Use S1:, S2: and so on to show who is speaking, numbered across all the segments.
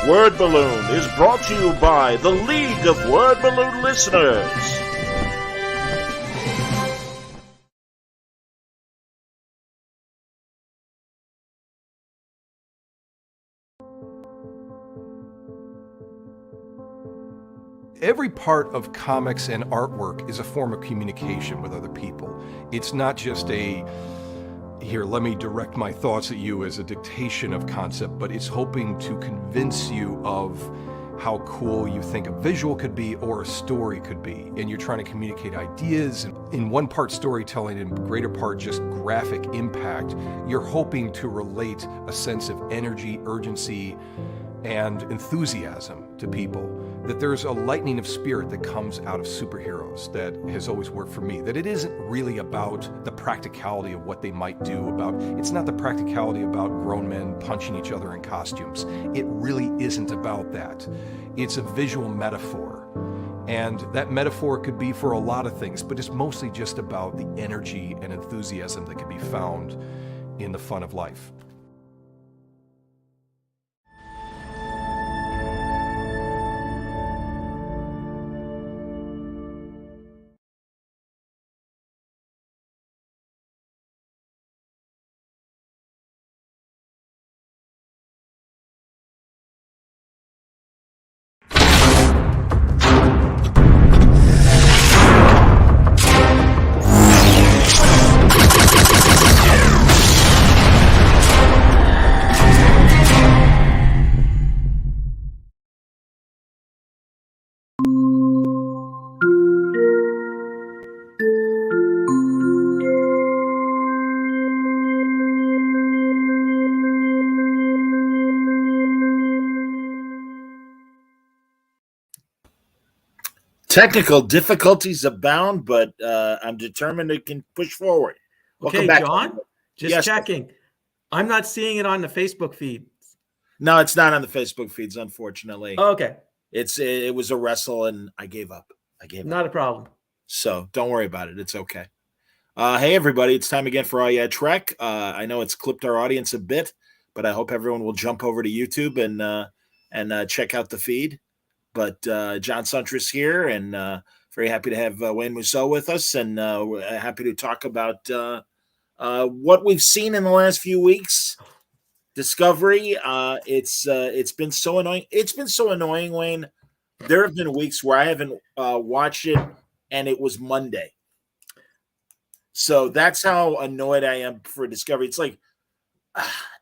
S1: Word Balloon is brought to you by the League of Word Balloon Listeners.
S2: Every part of comics and artwork is a form of communication with other people. It's not just here, let me direct my thoughts at you as a dictation of concept, but it's hoping to convince you of how cool you think a visual could be or a story could be. And you're trying to communicate ideas, and in one part storytelling and greater part just graphic impact. You're hoping to relate a sense of energy, urgency, and enthusiasm to people, that there's a lightning of spirit that comes out of superheroes that has always worked for me, that it isn't really about the practicality of what they might do, it's not the practicality about grown men punching each other in costumes. It really isn't about that. It's a visual metaphor, and that metaphor could be for a lot of things, but it's mostly just about the energy and enthusiasm that can be found in the fun of life.
S1: Technical difficulties abound, but I'm determined to can push forward.
S3: Okay, John, just checking. I'm not seeing it on the Facebook feed.
S1: No, it's not on the Facebook feeds, unfortunately.
S3: Oh, okay.
S1: It was a wrestle, and I gave up.
S3: Not a problem.
S1: So don't worry about it. It's okay. Hey, everybody. It's time again for Trek. I know it's clipped our audience a bit, but I hope everyone will jump over to YouTube and check out the feed. But John Suntress here, and very happy to have Wayne Musso with us, and happy to talk about what we've seen in the last few weeks. Discovery. It's been so annoying. It's been so annoying, Wayne. There have been weeks where I haven't watched it, and it was Monday. So that's how annoyed I am for Discovery. It's like,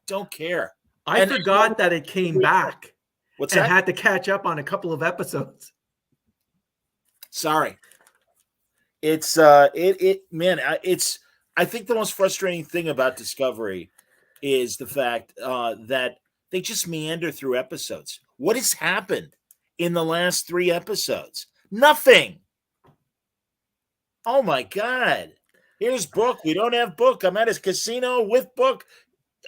S1: don't care.
S3: I forgot that it came back.
S1: What's that?
S3: And had to catch up on a couple of episodes.
S1: Sorry. It's man, I think the most frustrating thing about Discovery is the fact that they just meander through episodes. What has happened in the last 3 episodes? Nothing. Oh my God. Here's Book. We don't have Book. I'm at his casino with Book.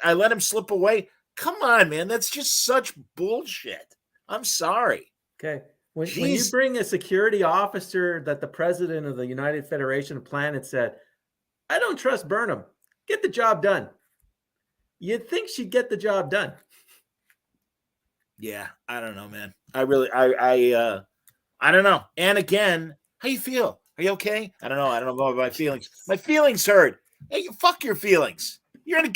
S1: I let him slip away. Come on, man. That's just such bullshit. I'm sorry.
S3: Okay. When you bring a security officer that the president of the United Federation of Planets said, I don't trust Burnham. Get the job done. You'd think she'd get the job done.
S1: Yeah, I don't know, man. I don't know. And again, how you feel? Are you okay? I don't know. I don't know about my feelings. My feelings hurt. Hey, fuck your feelings. You're in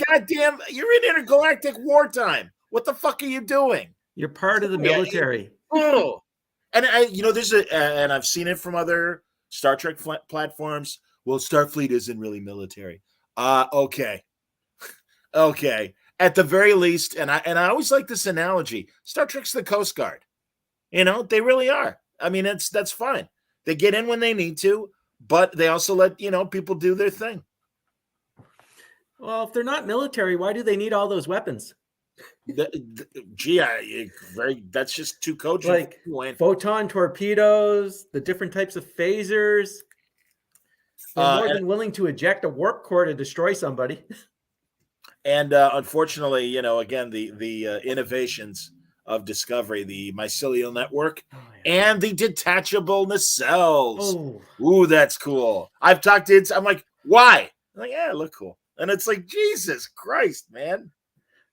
S1: intergalactic wartime. What the fuck are you doing?
S3: You're part of the military.
S1: Oh, and and I've seen it from other Star Trek platforms. Well, Starfleet isn't really military. Okay. Okay. At the very least, and I always like this analogy. Star Trek's the Coast Guard. They really are. I mean, that's fine. They get in when they need to, but they also let people do their thing.
S3: Well, if they're not military, why do they need all those weapons?
S1: That's just too cogent.
S3: Like photon torpedoes, the different types of phasers. They're more than willing to eject a warp core to destroy somebody.
S1: And unfortunately, again, the innovations of Discovery, the mycelial network, and the detachable nacelles. Ooh, that's cool. I've talked to I'm like, why? I'm like, yeah, look cool. And it's like, Jesus Christ, man.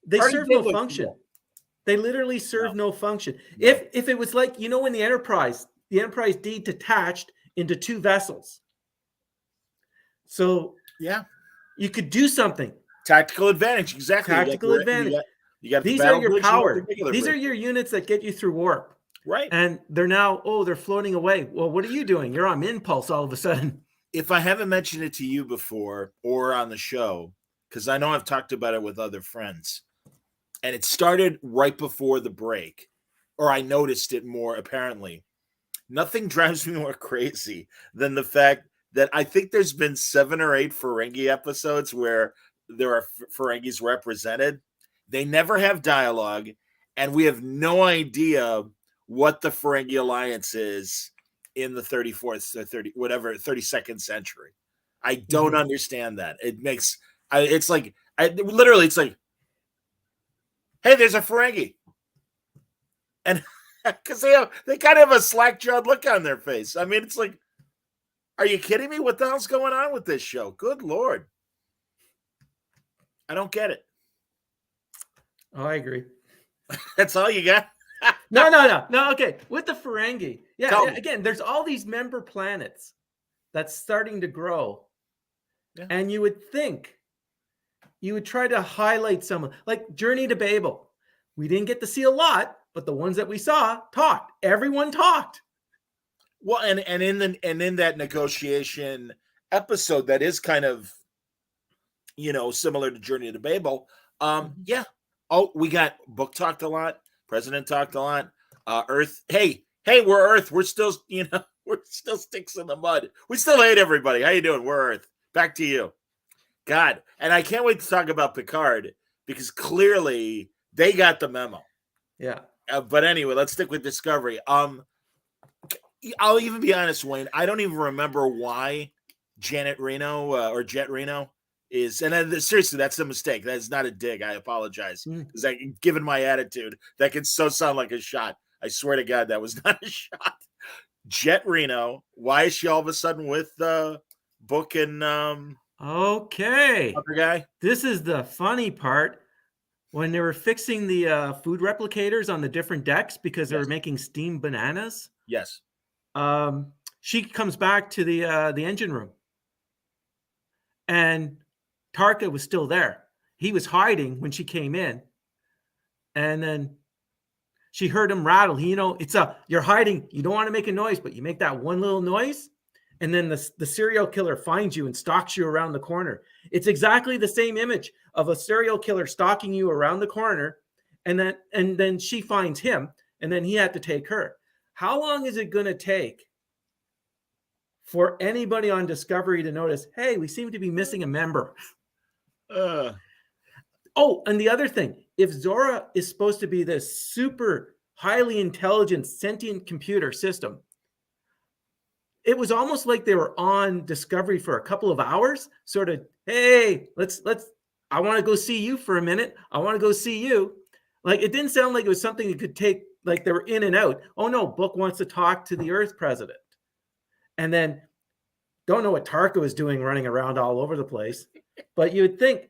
S3: They serve no function. They literally serve no function. No. If it was like, when the Enterprise D detached into 2 vessels. So
S1: yeah,
S3: you could do something.
S1: Tactical advantage, exactly.
S3: Tactical advantage.
S1: You got
S3: these
S1: the
S3: are your power.
S1: These
S3: are your units that get you through warp.
S1: Right.
S3: And they're now, they're floating away. Well, what are you doing? You're on impulse all of a sudden.
S1: If I haven't mentioned it to you before or on the show, because I know I've talked about it with other friends, and it started right before the break, or I noticed it more apparently. Nothing drives me more crazy than the fact that I think there's been 7 or 8 Ferengi episodes where there are Ferengis represented. They never have dialogue, and we have no idea what the Ferengi Alliance is in the 34th or 32nd century. I don't understand that. It makes it's like literally it's like, hey, there's a Ferengi, and because they kind of have a slack-jawed look on their face. I mean, it's like, are you kidding me? What the hell's going on with this show? Good Lord, I don't get it.
S3: Oh, I agree.
S1: That's all you got?
S3: No. Okay, with the Ferengi, again, there's all these member planets that's starting to grow, and you would think you would try to highlight someone like Journey to Babel. We didn't get to see a lot, but the ones that we saw talked. Everyone talked.
S1: Well, and in that negotiation episode that is kind of similar to Journey to Babel. Yeah. Oh, we got Book talked a lot. President talked a lot. Earth. Hey, we're Earth. We're still, we're still sticks in the mud. We still hate everybody. How you doing? We're Earth. Back to you. God. And I can't wait to talk about Picard because clearly they got the memo.
S3: Yeah.
S1: But anyway, let's stick with Discovery. I'll even be honest, Wayne. I don't even remember why Janet Reno or Jet Reno is, and seriously, that's a mistake. That's not a dig. I apologize because given my attitude, that can so sound like a shot. I swear to God, that was not a shot. Jet Reno. Why is she all of a sudden with Book and
S3: okay,
S1: other guy? This
S3: is the funny part. When they were fixing the food replicators on the different decks because they were making steamed bananas.
S1: Yes.
S3: She comes back to the engine room, and Tarka was still there. He was hiding when she came in, and then she heard him rattle. You're hiding. You don't want to make a noise, but you make that one little noise, and then the serial killer finds you and stalks you around the corner. It's exactly the same image of a serial killer stalking you around the corner, and then she finds him, and then he had to take her. How long is it going to take for anybody on Discovery to notice, hey, we seem to be missing a member? Oh, and the other thing, if Zora is supposed to be this super highly intelligent, sentient computer system, it was almost like they were on Discovery for a couple of hours, sort of, hey, let's I want to go see you for a minute. I want to go see you. Like, it didn't sound like it was something that could take, like they were in and out. Oh no, Book wants to talk to the Earth president. And then don't know what Tarka was doing running around all over the place. But you would think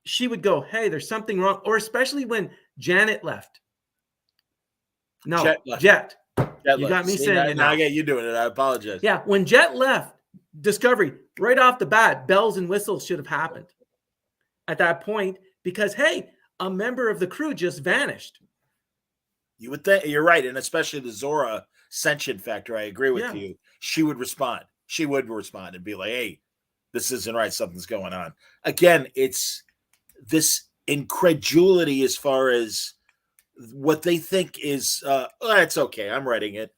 S3: she would go, hey, there's something wrong. Or especially when Janet left. No, Jet. You got me saying it now.
S1: I get you doing it. I apologize.
S3: Yeah, when Jet left Discovery, right off the bat, bells and whistles should have happened at that point because, hey, a member of the crew just vanished.
S1: You would think, you're right, and especially the Zora sentient factor, I agree with you. She would respond. She would respond and be like, hey, this isn't right. Something's going on. Again, it's this incredulity as far as what they think is, it's okay. I'm writing it.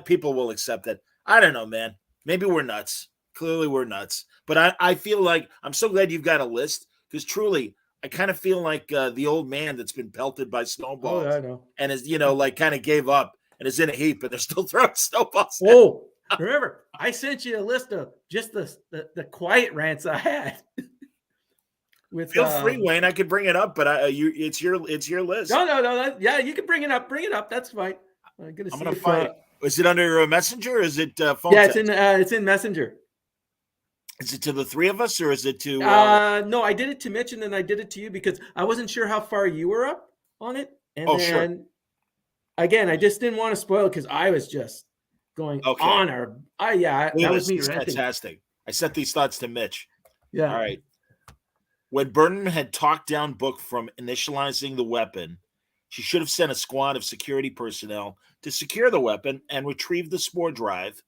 S1: People will accept it. I don't know, man. Maybe we're nuts. Clearly we're nuts. But I feel like I'm so glad you've got a list because truly, I kind of feel like the old man that's been pelted by snowballs and is, like kind of gave up and is in a heap and they're still throwing snowballs.
S3: Oh, remember, I sent you a list of just the quiet rants I had.
S1: Feel free, Wayne. I could bring it up, but it's your list.
S3: No. You can bring it up. Bring it up. That's fine. I'm gonna
S1: find it. Is it under Messenger? Or is it phone?
S3: Yeah, it's in Messenger.
S1: Is it to the three of us, or is it to?
S3: No, I did it to Mitch, and then I did it to you because I wasn't sure how far you were up on it. And then again, I just didn't want to spoil it because I was just going on that was me ranting.
S1: Fantastic. I sent these thoughts to Mitch.
S3: Yeah.
S1: All right. When Burnham had talked down Book from initializing the weapon, she should have sent a squad of security personnel to secure the weapon and retrieve the spore drive,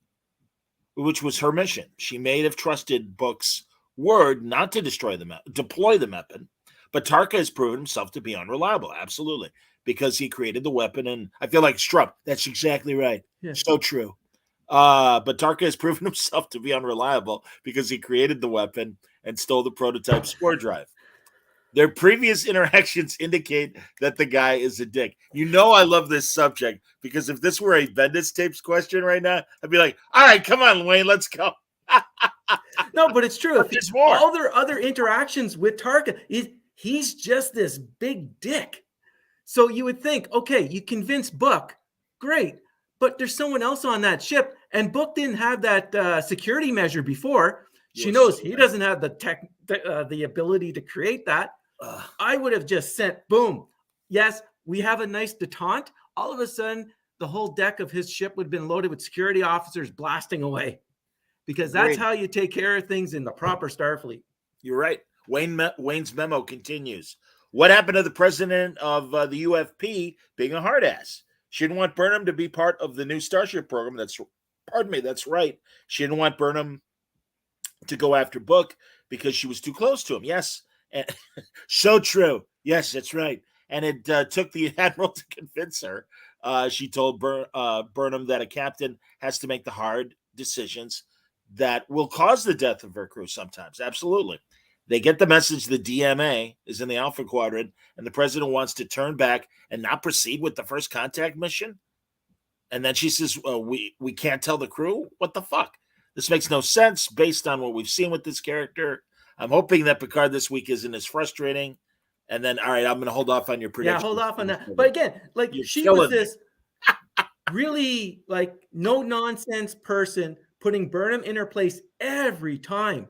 S1: which was her mission. She may have trusted Book's word not to deploy the weapon, but Tarka has proven himself to be unreliable. Absolutely. Because he created the weapon, and I feel like Strupp. That's exactly right. Yeah. So true. But Tarka has proven himself to be unreliable because he created the weapon and stole the prototype spore drive. Their previous interactions indicate that the guy is a dick. You know I love this subject because if this were a Bendis Tapes question right now, I'd be like, all right, come on, Wayne, let's go.
S3: No, but it's true.
S1: There's more.
S3: All their other interactions with Tarka, he's just this big dick. So you would think, okay, you convince Book, great, but there's someone else on that ship, and Book didn't have that security measure before. She knows he doesn't have the ability to create that. I would have just sent, boom. Yes, we have a nice detente. All of a sudden, the whole deck of his ship would have been loaded with security officers blasting away. Because that's how you take care of things in the proper Starfleet.
S1: You're right. Wayne's memo continues. What happened to the president of the UFP being a hard ass? She didn't want Burnham to be part of the new Starship program. That's right. She didn't want Burnham to go after Book because she was too close to him. Yes. And so true. Yes, that's right. And it took the admiral to convince her. She told Burnham that a captain has to make the hard decisions that will cause the death of her crew sometimes. Absolutely. They get the message the DMA is in the Alpha Quadrant and the president wants to turn back and not proceed with the first contact mission. And then she says, we can't tell the crew? What the fuck? This makes no sense based on what we've seen with this character. I'm hoping that Picard this week isn't as frustrating. And then, all right, I'm going to hold off on your prediction.
S3: Yeah, hold off on that. But again, like she was this really like no nonsense person putting Burnham in her place every time.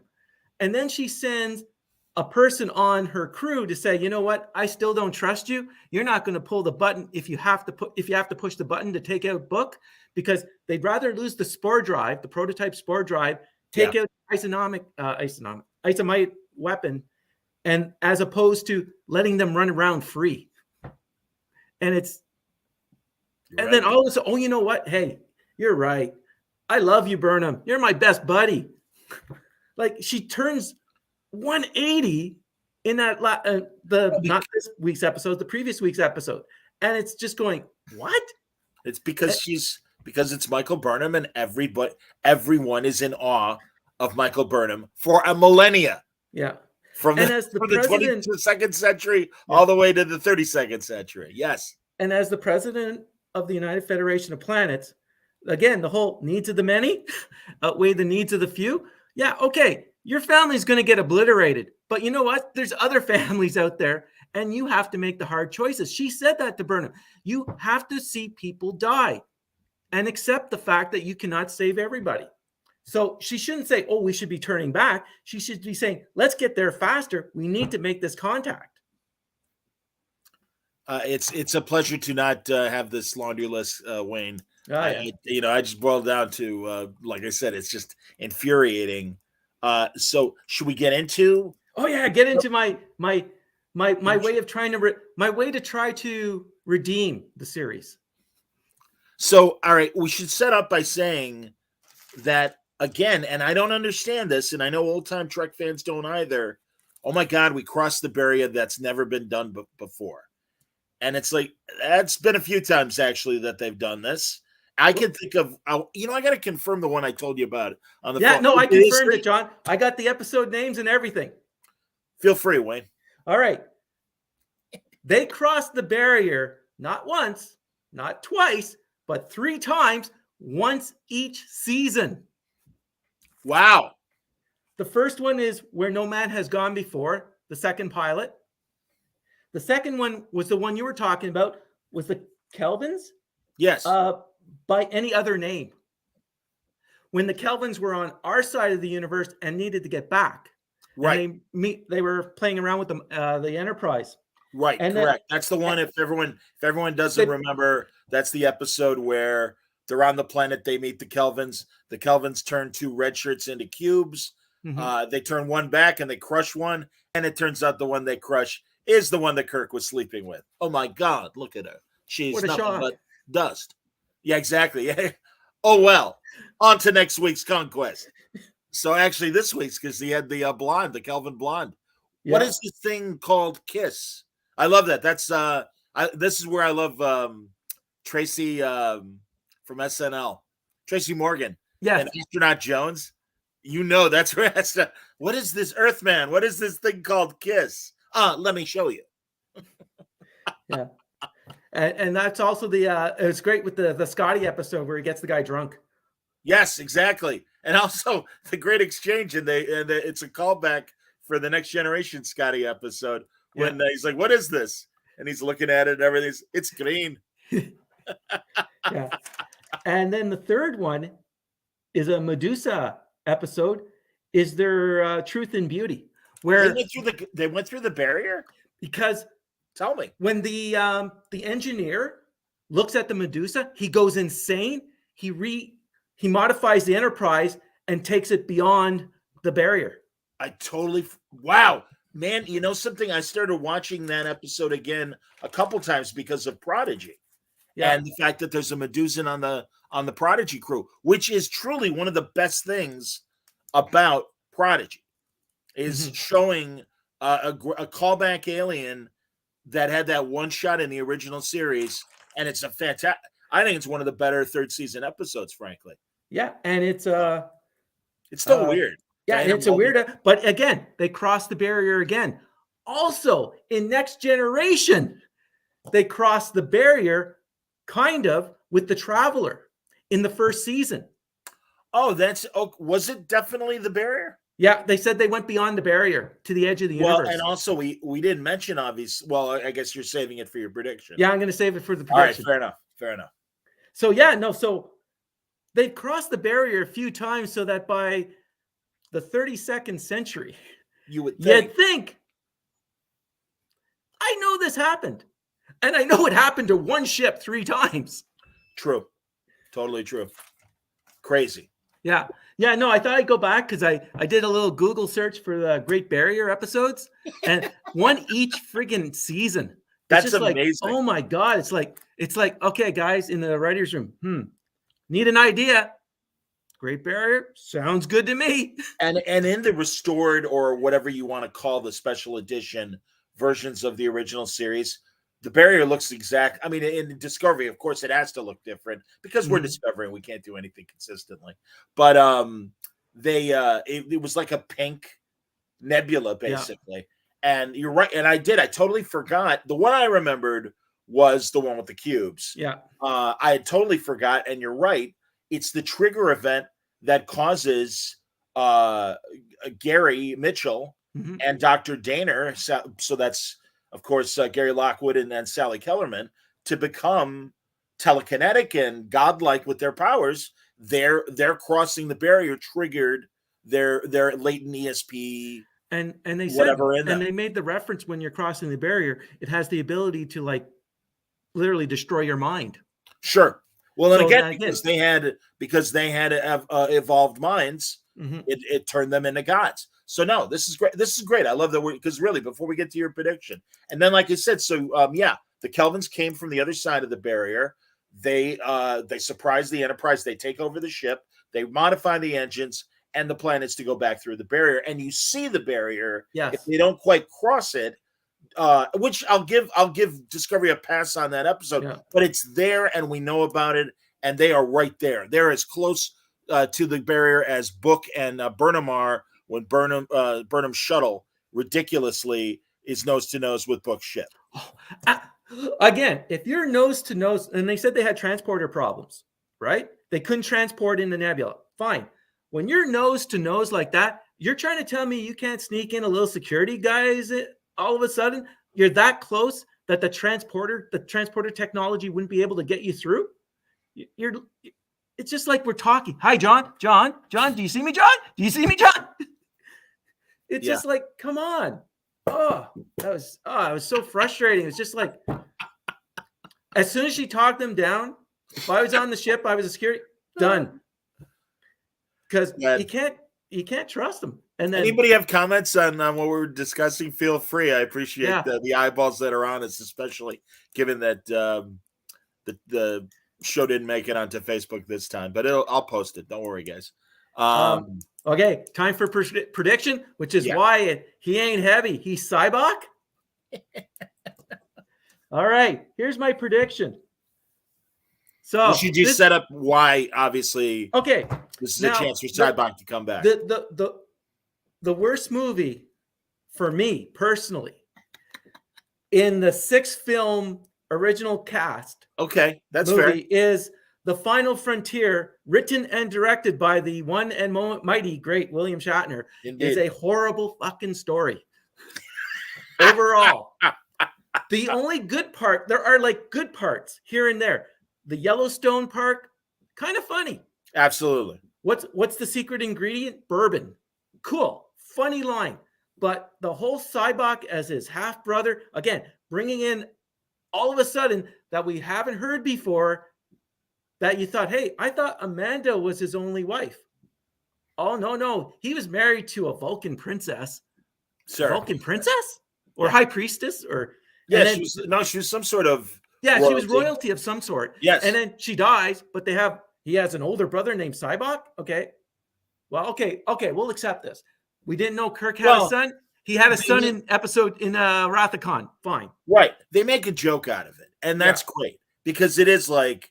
S3: And then she sends a person on her crew to say, you know what? I still don't trust you. You're not going to pull the button if you have to push the button to take out Book, because they'd rather lose the spore drive, the prototype spore drive, take out isomite weapon, and as opposed to letting them run around free. And then all of a sudden, oh, you know what? Hey, you're right. I love you, Burnham. You're my best buddy. Like she turns 180 in that not this week's episode, the previous week's episode, and it's just going, what?
S1: It's because it's Michael Burnham, and everyone is in awe of Michael Burnham for a millennia.
S3: Yeah,
S1: from the 22nd century all the way to the 32nd century. Yes,
S3: and as the president of the United Federation of Planets, again, the whole needs of the many outweigh the needs of the few. Yeah, okay, your family's going to get obliterated. But you know what? There's other families out there, and you have to make the hard choices. She said that to Burnham. You have to see people die and accept the fact that you cannot save everybody. So she shouldn't say, oh, we should be turning back. She should be saying, let's get there faster. We need to make this contact.
S1: It's a pleasure to not have this laundry list, Wayne. I just boiled down to, like I said, it's just infuriating. So should we get into?
S3: Oh yeah, get into my way of trying to my way to try to redeem the series.
S1: So all right, we should set up by saying that again, and I don't understand this, and I know old time Trek fans don't either. Oh my God, we crossed the barrier that's never been done before, and it's like that's been a few times actually that they've done this. I can think of, I got to confirm the one I told you about on the phone.
S3: Yeah, no, I confirmed it, John. I got the episode names and everything.
S1: Feel free, Wayne.
S3: All right. They crossed the barrier not once, not twice, but 3 times, once each season.
S1: Wow.
S3: The first one is Where No Man Has Gone Before, the second pilot. The second one was the one you were talking about, was the Kelvins.
S1: Yes.
S3: By any other name. When the Kelvins were on our side of the universe and needed to get back.
S1: Right.
S3: They were playing around with the Enterprise.
S1: Right,
S3: And
S1: correct. That's the one. If everyone doesn't remember, that's the episode where they're on the planet. They meet the Kelvins. The Kelvins turn 2 red shirts into cubes. They turn one back and they crush one, and it turns out the one they crush is the one that Kirk was sleeping with. Oh my God! Look at her. She's nothing but dust. Yeah, exactly. Oh well. On to next week's conquest. So actually, this week's, because he had the blonde, the Kelvin blonde. Yeah. What is this thing called Kiss? I love that. That's this is where I love Tracy from SNL, Tracy Morgan.
S3: Yeah,
S1: and Astronaut Jones. You know that's where what is this, Earthman? What is this thing called Kiss? Let me show you.
S3: Yeah, and that's also the it's great with the Scotty episode where he gets the guy drunk.
S1: Yes, exactly, and also the great exchange, and it's a callback for the Next Generation Scotty episode when he's like, "What is this?" and he's looking at it and everything. It's green.
S3: Yeah, and then the third one is a Medusa episode. Is there Truth and Beauty, where
S1: they went through the barrier?
S3: Because
S1: tell me,
S3: when the engineer looks at the Medusa, he goes insane. He modifies the Enterprise and takes it beyond the barrier.
S1: Wow, man, you know something? I started watching that episode again a couple times because of Prodigy. Yeah. And the fact that there's a Medusan on the Prodigy crew, which is truly one of the best things about Prodigy, is showing a callback alien that had that one shot in the original series, and it's a fantastic. I think it's one of the better third season episodes, frankly.
S3: Yeah, and it's
S1: still weird.
S3: Yeah, and it's a weird, but again, they crossed the barrier again. Also, in Next Generation, they crossed the barrier kind of with the Traveler in the first season.
S1: Oh, was it definitely the barrier?
S3: Yeah, they said they went beyond the barrier to the edge of the universe.
S1: Well, and also we didn't mention obvious. Well, I guess you're saving it for your prediction.
S3: Yeah, I'm going to save it for the prediction.
S1: All right, fair enough.
S3: So they've crossed the barrier a few times, so that by the 32nd century, you'd think, I know this happened. And I know it happened to one ship 3 times.
S1: True. Totally true. Crazy.
S3: Yeah. Yeah, no, I thought I'd go back because I did a little Google search for the Great Barrier episodes, and one each friggin' season.
S1: That's just amazing.
S3: Like, oh my God. It's like, okay, guys, in the writer's room, need an idea. Great Barrier sounds good to me.
S1: And in the restored, or whatever you want to call the special edition versions of the original series, the barrier looks exact. I mean, in Discovery, of course, it has to look different because we're discovering we can't do anything consistently. But it was like a pink nebula, basically. Yeah. And you're right. And I totally forgot. The one I remembered was the one with the cubes.
S3: Yeah.
S1: I had totally forgot. And you're right. It's the trigger event that causes Gary Mitchell and Dr. Daner. So that's, of course, Gary Lockwood and then Sally Kellerman, to become telekinetic and godlike with their powers. They're crossing the barrier, triggered their latent ESP,
S3: and they said, and they made the reference, when you're crossing the barrier, it has the ability to like literally destroy your mind.
S1: Sure. Well, and again, because they had evolved minds, it turned them into gods. So no, this is great. This is great. I love that because really, before we get to your prediction, and then like I said, so the Kelvins came from the other side of the barrier. They surprise the Enterprise. They take over the ship. They modify the engines and the planets to go back through the barrier. And you see the barrier.
S3: Yes.
S1: If they don't quite cross it, which I'll give Discovery a pass on that episode, but it's there and we know about it, and they are right there. They're as close to the barrier as Book and Burnham are, when Burnham's shuttle ridiculously is nose to nose with Book's ship.
S3: Again, if you're nose to nose, and they said they had transporter problems, right? They couldn't transport in the nebula. Fine. When you're nose to nose like that, you're trying to tell me you can't sneak in a little security guys all of a sudden? You're that close that the transporter technology wouldn't be able to get you through? It's just like we're talking. Hi, John. Do you see me, John? Do you see me, John? It's just like, come on. it was so frustrating. It was just like, as soon as she talked them down, if I was on the ship, I was a security, done. Because you can't trust them. And then,
S1: anybody have comments on what we're discussing? Feel free. I appreciate the eyeballs that are on us, especially given that the show didn't make it onto Facebook this time. But I'll post it. Don't worry, guys.
S3: Okay, time for prediction, which is why he ain't heavy. He's Cybok. All right, here's my prediction. So
S1: we should just set up why, obviously.
S3: Okay,
S1: this is a chance for Cybok to come back.
S3: The worst movie for me personally in the 6-film original cast.
S1: Okay, that's
S3: movie
S1: fair.
S3: Is The Final Frontier, written and directed by the one and mighty great William Shatner.
S1: Indeed.
S3: Is a horrible fucking story. Overall. The only good part, there are like good parts here and there. The Yellowstone Park, kind of funny.
S1: Absolutely.
S3: What's the secret ingredient? Bourbon. Cool. Funny line. But the whole Cybok as his half brother, again, bringing in all of a sudden that we haven't heard before, that you thought, hey, I thought Amanda was his only wife. Oh, no. He was married to a Vulcan princess.
S1: Sir.
S3: Vulcan princess? Or high priestess? Or
S1: yeah, she was some sort of
S3: royalty. She was royalty of some sort.
S1: Yes.
S3: And then she dies, but he has an older brother named Cybok. Okay. Well, okay, we'll accept this. We didn't know Kirk had a son. He had a son in Wrath of Khan. Fine.
S1: Right. They make a joke out of it. And that's great. Because it is like,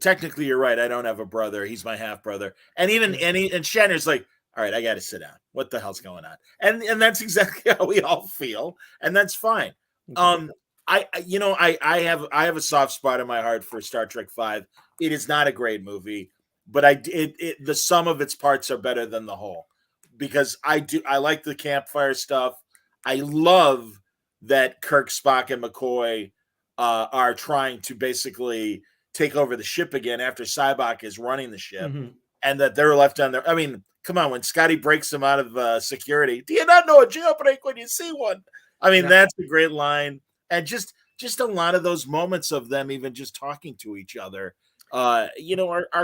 S1: technically you're right. I don't have a brother. He's my half brother. And even and Shatner's like, all right, I got to sit down. What the hell's going on? And that's exactly how we all feel, and that's fine. I have a soft spot in my heart for Star Trek V. It is not a great movie, but the sum of its parts are better than the whole, because I like the campfire stuff. I love that Kirk, Spock, and McCoy are trying to basically take over the ship again after Cybok is running the ship, and that they're left on their. I mean, come on, when Scotty breaks them out of security, do you not know a jailbreak when you see one? I mean, that's a great line. And just a lot of those moments of them even just talking to each other, are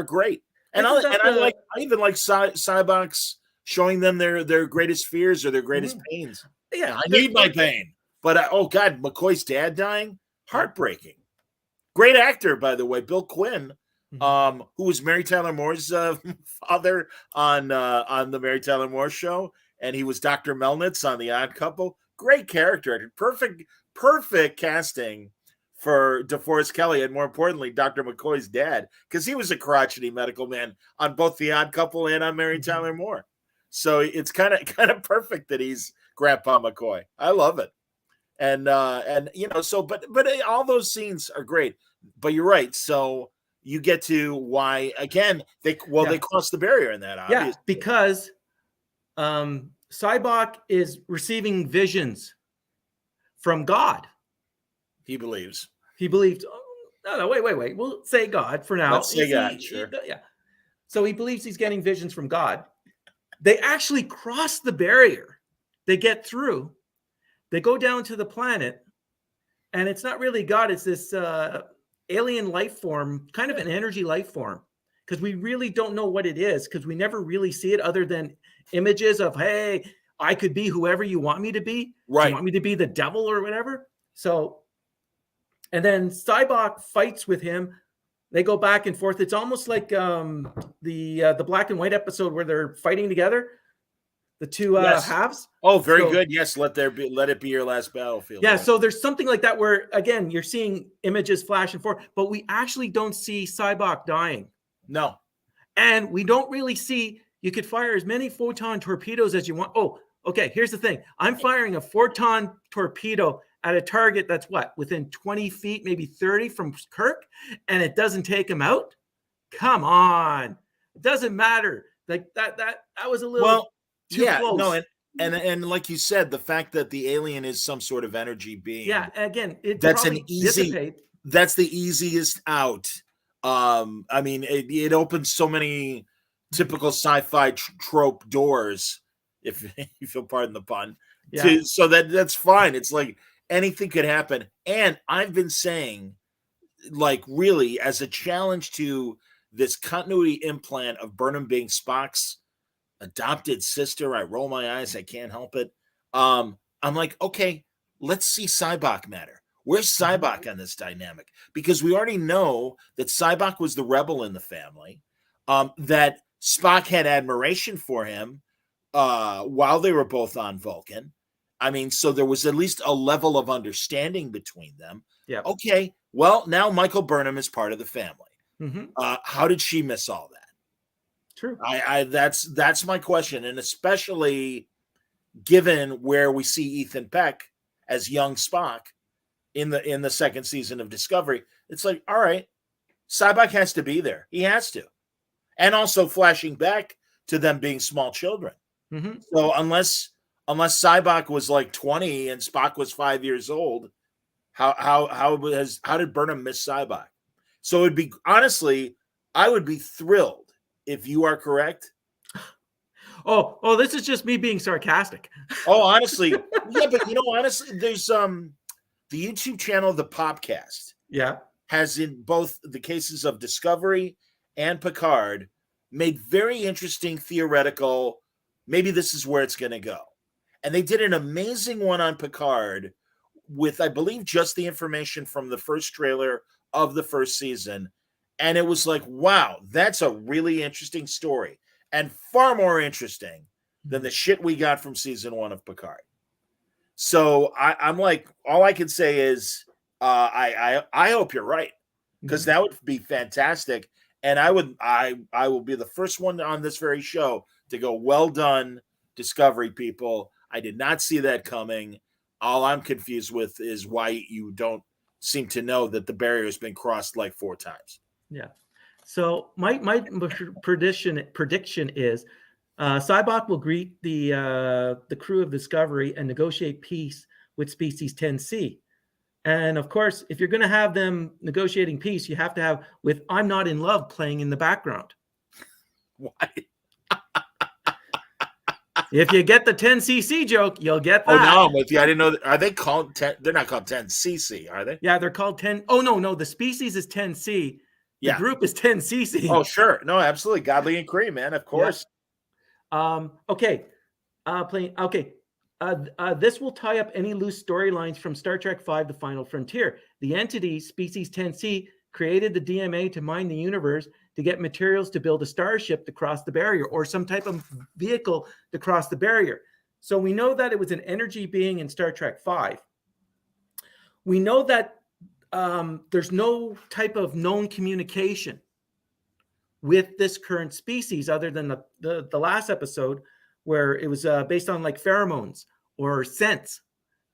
S1: great. And I even like Cybok's showing them their greatest fears or their greatest pains.
S3: Yeah,
S1: I need my pain. But oh God, McCoy's dad dying, heartbreaking. Great actor, by the way, Bill Quinn, who was Mary Tyler Moore's father on the Mary Tyler Moore show, and he was Dr. Melnitz on The Odd Couple. Great character, perfect casting for DeForest Kelley, and more importantly, Dr. McCoy's dad, because he was a crotchety medical man on both The Odd Couple and on Mary Tyler Moore. So it's kind of perfect that he's Grandpa McCoy. I love it, and but all those scenes are great. But you're right. So you get to why again they crossed the barrier in that. Obviously.
S3: Yeah, because Cybok is receiving visions from God.
S1: He believes.
S3: He believed. Oh, no, wait. We'll say God for now.
S1: Let's say God, sure.
S3: Yeah. So he believes he's getting visions from God. They actually cross the barrier. They get through. They go down to the planet, and it's not really God. It's this alien life form, kind of an energy life form, because we really don't know what it is, because we never really see it other than images of, hey, I could be whoever you want me to be.
S1: Right.
S3: You want me to be the devil or whatever? So, and then Cybok fights with him. They go back and forth. It's almost like the black and white episode where they're fighting together, the two halves.
S1: Oh, very good. Yes, let it be your last battlefield.
S3: Yeah, so there's something like that where, again, you're seeing images flash and forth, but we actually don't see Cybok dying.
S1: No.
S3: And we don't really see, you could fire as many photon torpedoes as you want. Oh, okay, here's the thing. I'm firing a photon torpedo at a target that's within 20 feet, maybe 30 from Kirk, and it doesn't take him out? Come on. It doesn't matter. Like that was a little too close.
S1: No, and like you said, the fact that the alien is some sort of energy being.
S3: Yeah, again,
S1: that's the easiest out. I mean, it opens so many typical sci-fi trope doors if you'll pardon the pun.
S3: Yeah.
S1: So that's fine. It's like anything could happen. And I've been saying, like, really, as a challenge to this continuity implant of Burnham being Spock's adopted sister, I roll my eyes. I can't help it. I'm like, okay, let's see Sybok matter. Where's Sybok on this dynamic? Because we already know that Sybok was the rebel in the family, that Spock had admiration for him while they were both on Vulcan. I mean, so there was at least a level of understanding between them.
S3: Yeah.
S1: Okay, well, now Michael Burnham is part of the family.
S3: Mm-hmm.
S1: How did she miss all that?
S3: True.
S1: That's my question, and especially given where we see Ethan Peck as young Spock in the second season of Discovery, it's like, all right, Sybok has to be there. He has to, and also flashing back to them being small children.
S3: Mm-hmm.
S1: So unless Sybok was like 20 and Spock was 5 years old, how did Burnham miss Sybok? So it'd be, honestly, I would be thrilled if you are correct.
S3: Oh, this is just me being sarcastic.
S1: Oh, honestly, yeah, but honestly, there's the YouTube channel, the Popcast.
S3: Yeah.
S1: Has, in both the cases of Discovery and Picard, made very interesting theoretical, maybe this is where it's going to go. And they did an amazing one on Picard with, I believe, just the information from the first trailer of the first season. And it was like, wow, that's a really interesting story, and far more interesting than the shit we got from season 1 of Picard. So I'm like, all I can say is, I hope you're right, because that would be fantastic. And I will be the first one on this very show to go, well done, Discovery people. I did not see that coming. All I'm confused with is why you don't seem to know that the barrier has been crossed like 4 times.
S3: Yeah. So my prediction is Sybok will greet the crew of Discovery and negotiate peace with Species 10C. And of course, if you're going to have them negotiating peace, you have to have with "I'm Not in Love" playing in the background.
S1: Why?
S3: If you get the 10cc joke, you'll get that.
S1: Oh, no, I'm with you. I didn't know. Are they called 10? They're not called 10cc, are they?
S3: Yeah, they're called 10. Oh, no. The species is 10c. The group is 10cc.
S1: Oh, sure. No, absolutely. Godly and Cree, man. Of course.
S3: Yeah. Okay. This will tie up any loose storylines from Star Trek V: The Final Frontier. The entity, Species 10C, created the DMA to mine the universe to get materials to build a starship to cross the barrier, or some type of vehicle to cross the barrier. So we know that it was an energy being in Star Trek V. We know that there's no type of known communication with this current species other than the last episode, where it was based on like pheromones or scents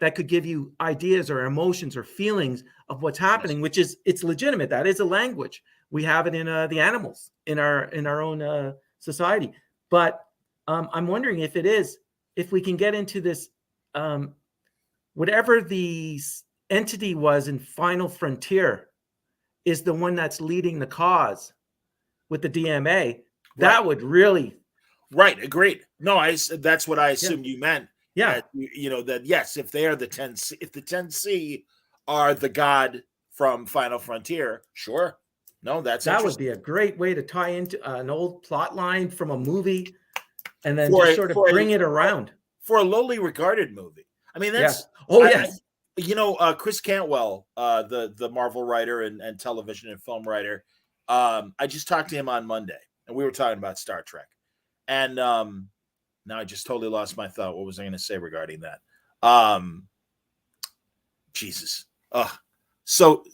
S3: that could give you ideas or emotions or feelings of what's happening, which is, it's legitimate. That is a language. We have it in the animals in our own society. But I'm wondering if we can get into this, whatever the entity was in Final Frontier is the one that's leading the cause with the DMA. That would really.
S1: Right. Agreed. No, that's what I assumed you meant.
S3: Yeah.
S1: That yes, if they are the 10C, if the 10C are the god from Final Frontier, sure. No, that
S3: would be a great way to tie into an old plot line from a movie, and then just sort of bring it around
S1: for a lowly regarded movie. I mean, that's
S3: yes.
S1: Chris Cantwell, the Marvel writer and television and film writer. I just talked to him on Monday, and we were talking about Star Trek. And now I just totally lost my thought. What was I going to say regarding that? Jesus. So,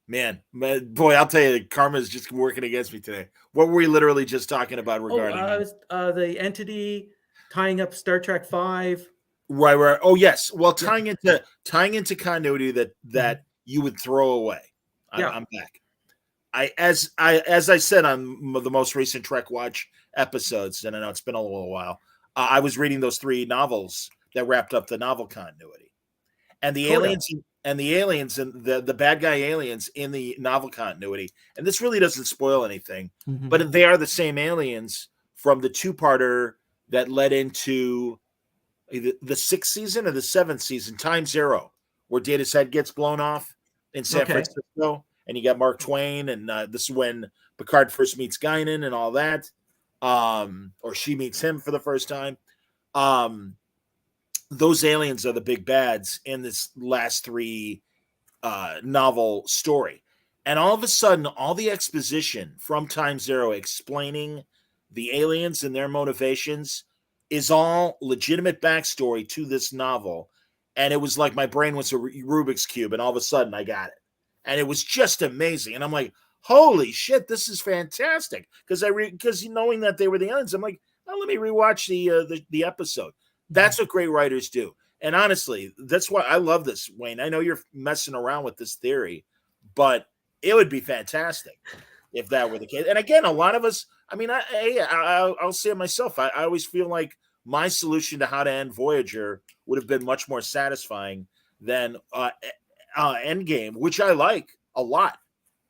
S1: man, boy, I'll tell you, karma is just working against me today. What were we literally just talking about regarding
S3: the entity tying up Star Trek V?
S1: Right. Oh, yes. Well, tying into continuity that you would throw away. I'm back. As I said on the most recent Trek Watch episodes, and I know it's been a little while, I was reading those 3 novels that wrapped up the novel continuity, and the aliens and the bad guy aliens in the novel continuity. And this really doesn't spoil anything, but they are the same aliens from the 2-parter that led into the 6th season or the 7th season, Time Zero, where Data's head gets blown off in San Francisco, and you got Mark Twain, and this is when Picard first meets Guinan and all that, or she meets him for the first time. Those aliens are the big bads in this last 3 novel story. And all of a sudden, all the exposition from Time Zero explaining the aliens and their motivations is all legitimate backstory to this novel. And it was like my brain was a Rubik's Cube, and all of a sudden I got it. And it was just amazing. And I'm like, holy shit, this is fantastic. Because knowing that they were the aliens, I'm like, oh, let me rewatch the episode. That's what great writers do. And honestly, that's why I love this, Wayne. I know you're messing around with this theory, but it would be fantastic if that were the case. And again, a lot of us, I mean, I'll say it myself. I always feel like my solution to how to end Voyager would have been much more satisfying than Endgame, which I like a lot.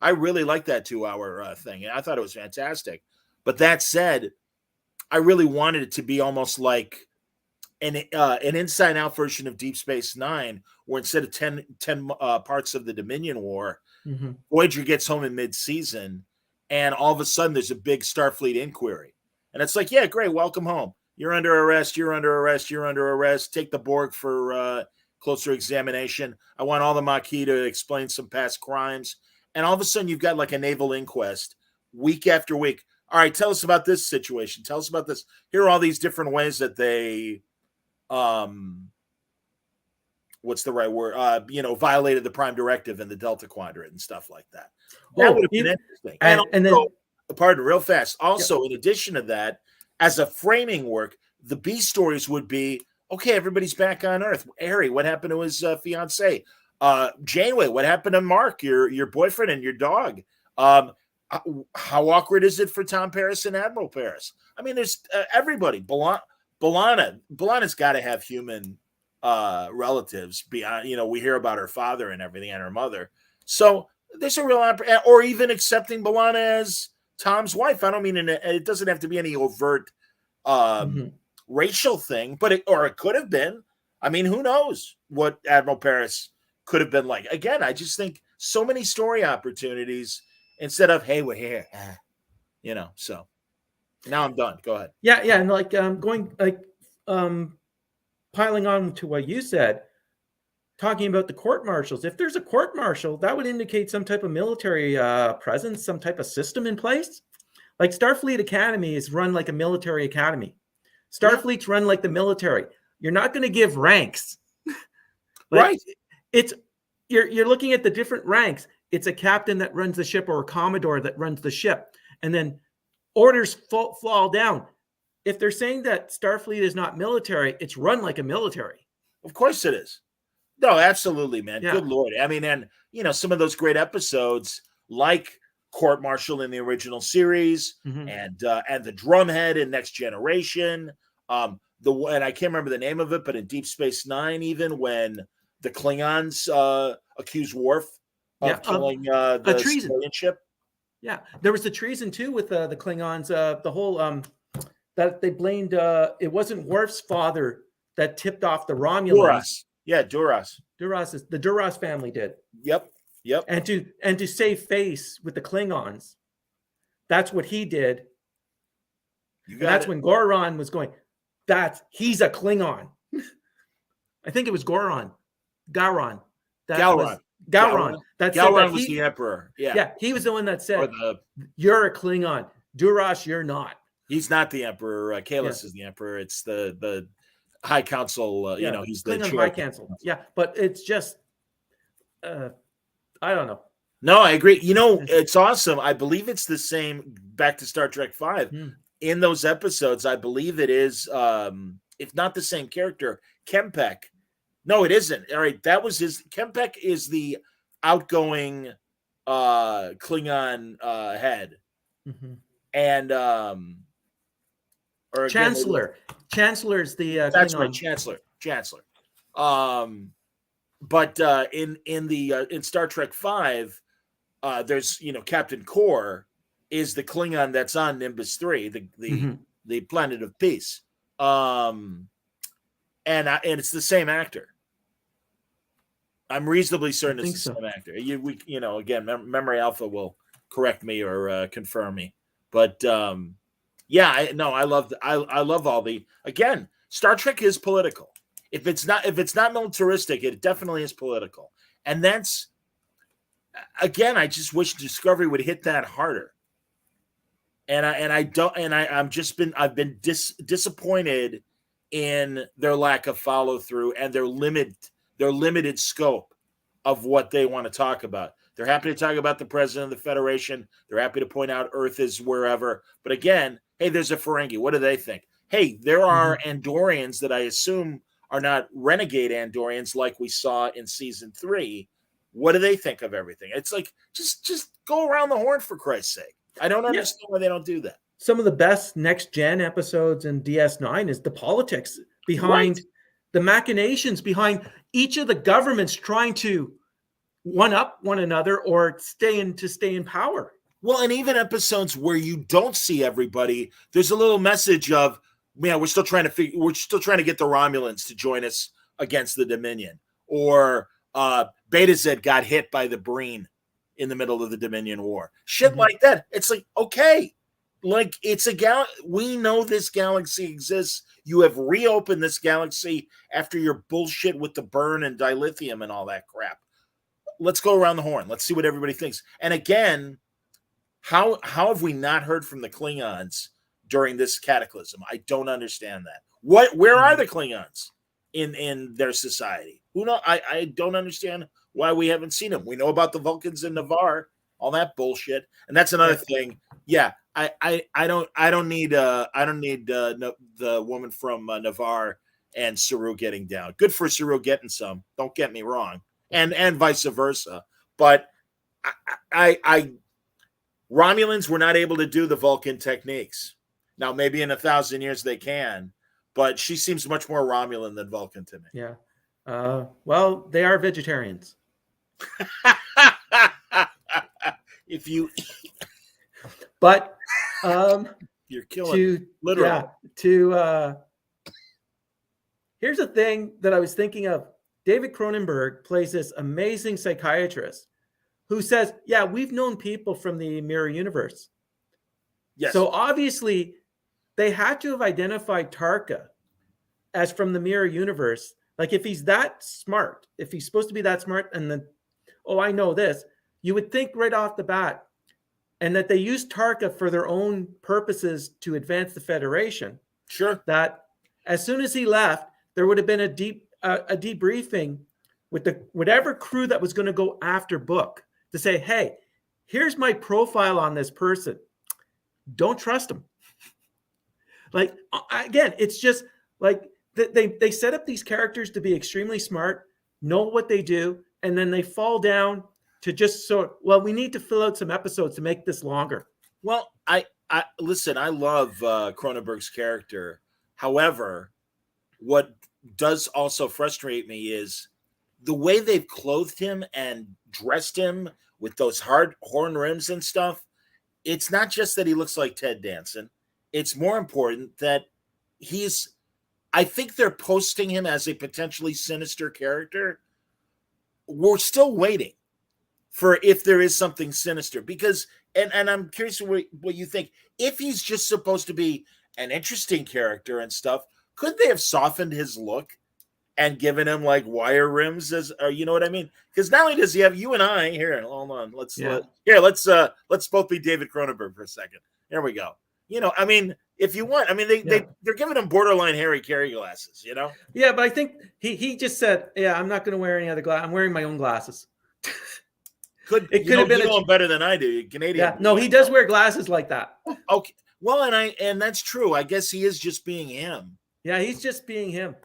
S1: I really like that 2-hour thing. I thought it was fantastic. But that said, I really wanted it to be almost like an inside-out version of Deep Space Nine, where instead of 10 parts of the Dominion War, Voyager gets home in mid-season, and all of a sudden there's a big Starfleet inquiry. And it's like, yeah, great, welcome home. You're under arrest, you're under arrest, you're under arrest. Take the Borg for closer examination. I want all the Maquis to explain some past crimes. And all of a sudden you've got like a naval inquest week after week. All right, tell us about this situation. Tell us about this. Here are all these different ways that they what's the right word? Violated the Prime Directive in the Delta Quadrant and stuff like that. That would have been interesting. And then, pardon, real fast. Also, in addition to that, as a framing work, the B stories would be, okay, everybody's back on Earth. Harry, what happened to his fiancée? Janeway, what happened to Mark, your boyfriend and your dog? How awkward is it for Tom Paris and Admiral Paris? I mean, there's everybody. B'Elanna's got to have human relatives beyond, we hear about her father and everything and her mother. So there's a real, or even accepting B'Elanna as Tom's wife. I don't mean it doesn't have to be any overt racial thing, but it could have been. I mean, who knows what Admiral Paris could have been like. Again, I just think so many story opportunities instead of, hey, we're here, so now I'm done. Go ahead.
S3: Yeah. And piling on to what you said, talking about the court martials. If there's a court martial, that would indicate some type of military presence, some type of system in place. Like Starfleet Academy is run like a military academy. Starfleet's run like the military. You're not going to give ranks.
S1: Right.
S3: You're looking at the different ranks. It's a captain that runs the ship or a commodore that runs the ship. And then orders fall down. If they're saying that Starfleet is not military, it's run like a military.
S1: Of course it is. No, absolutely, man. Yeah. Good Lord. I mean, and, some of those great episodes like Court Martial in the original series and the Drumhead in Next Generation. And I can't remember the name of it, but in Deep Space Nine, even when the Klingons accuse Worf of killing the civilian ship.
S3: Yeah, there was the treason too with the Klingons. The whole that they blamed. It wasn't Worf's father that tipped off the Romulans.
S1: Duras. Yeah, Duras.
S3: The Duras family did.
S1: Yep.
S3: And to save face with the Klingons, that's what he did. That's when Goron was going. He's a Klingon. I think it was Gowron.
S1: Gowron.
S3: Gowron
S1: was the emperor.
S3: Yeah, he was the one that said, "You're a Klingon. Duras, you're not."
S1: He's not the emperor. Kahless is the emperor. It's the High Council. He's the
S3: Klingon High Council. Yeah, but it's just, I don't know.
S1: No, I agree. It's awesome. I believe it's the same. Back to Star Trek V. In those episodes, I believe it is. If not the same character, Kempek. No, it isn't. All right, that was his. Kempek is the outgoing Klingon head, and or
S3: Chancellor. Chancellor is the
S1: that's
S3: Klingon.
S1: Right, Chancellor. But in Star Trek V, there's Captain Kor is the Klingon that's on Nimbus 3, the planet of peace. and it's the same actor. I'm reasonably certain it's the
S3: so.
S1: same actor. Again, Memory Alpha will correct me or confirm me, but I love all the, again, Star Trek is political. If it's not militaristic, it definitely is political. And that's, again, I just wish Discovery would hit that harder. And I've been disappointed in their lack of follow through and their limited scope of what they want to talk about. They're happy to talk about the president of the Federation. They're happy to point out Earth is wherever. But again, hey, there's a Ferengi. What do they think? Hey, there are Andorians that I assume are not renegade Andorians like we saw in season 3. What do they think of everything? It's like, just go around the horn, for Christ's sake. I don't understand why they don't do that.
S3: Some of the best next gen episodes in DS9 is the politics behind the machinations behind each of the governments trying to one up one another or stay in power.
S1: Well, and even episodes where you don't see everybody, there's a little message of, we're still trying to get the Romulans to join us against the Dominion, or Beta Z got hit by the Breen in the middle of the Dominion War. Shit like that. It's like, okay, like, it's we know this galaxy exists. You have reopened this galaxy after your bullshit with the burn and dilithium and all that crap. Let's go around the horn. Let's see what everybody thinks. And again, how have we not heard from the Klingons during this cataclysm? I don't understand that. Where are the Klingons in their society? Who know? I don't understand why we haven't seen them. We know about the Vulcans in Navarre, all that bullshit, and that's another thing. Yeah, I don't need the woman from Navarre and Saru getting down. Good for Saru getting some. Don't get me wrong, and vice versa. But I Romulans were not able to do the Vulcan techniques. Now maybe in 1,000 years they can, but she seems much more Romulan than Vulcan to me.
S3: Yeah. Well, they are vegetarians.
S1: If you,
S3: but
S1: you're killing literally.
S3: Yeah. Here's a thing that I was thinking of. David Cronenberg plays this amazing psychiatrist who says, "Yeah, we've known people from the mirror universe."
S1: Yes.
S3: So obviously, they had to have identified Tarka as from the mirror universe. Like, if he's that smart, if he's supposed to be that smart, and then, I know this, you would think right off the bat, and that they used Tarka for their own purposes to advance the Federation.
S1: Sure.
S3: That as soon as he left, there would have been a debriefing with whatever crew that was going to go after Book to say, hey, here's my profile on this person. Don't trust him. Like, again, it's just like they set up these characters to be extremely smart, know what they do, and then they fall down to just we need to fill out some episodes to make this longer.
S1: Well, I listen, I love Cronenberg's character. However, what does also frustrate me is the way they've clothed him and dressed him with those hard horn rims and stuff. It's not just that he looks like Ted Danson. It's more important that I think they're posting him as a potentially sinister character. We're still waiting for if there is something sinister, because, and I'm curious what you think. If he's just supposed to be an interesting character and stuff, could they have softened his look and given him like wire rims, or you know what I mean? Because not only does he have you and I here, hold on, let's both be David Cronenberg for a second. There we go. You know, I mean, if you want, I mean, they're giving him borderline Harry Carey glasses, you know?
S3: Yeah, but I think he just said, yeah, I'm not going to wear any other glasses. I'm wearing my own glasses.
S1: Could have been better than I do. You're Canadian.
S3: Yeah, no, he does wear glasses like that.
S1: Okay. Well, and that's true. I guess he is just being him.
S3: Yeah, he's just being him.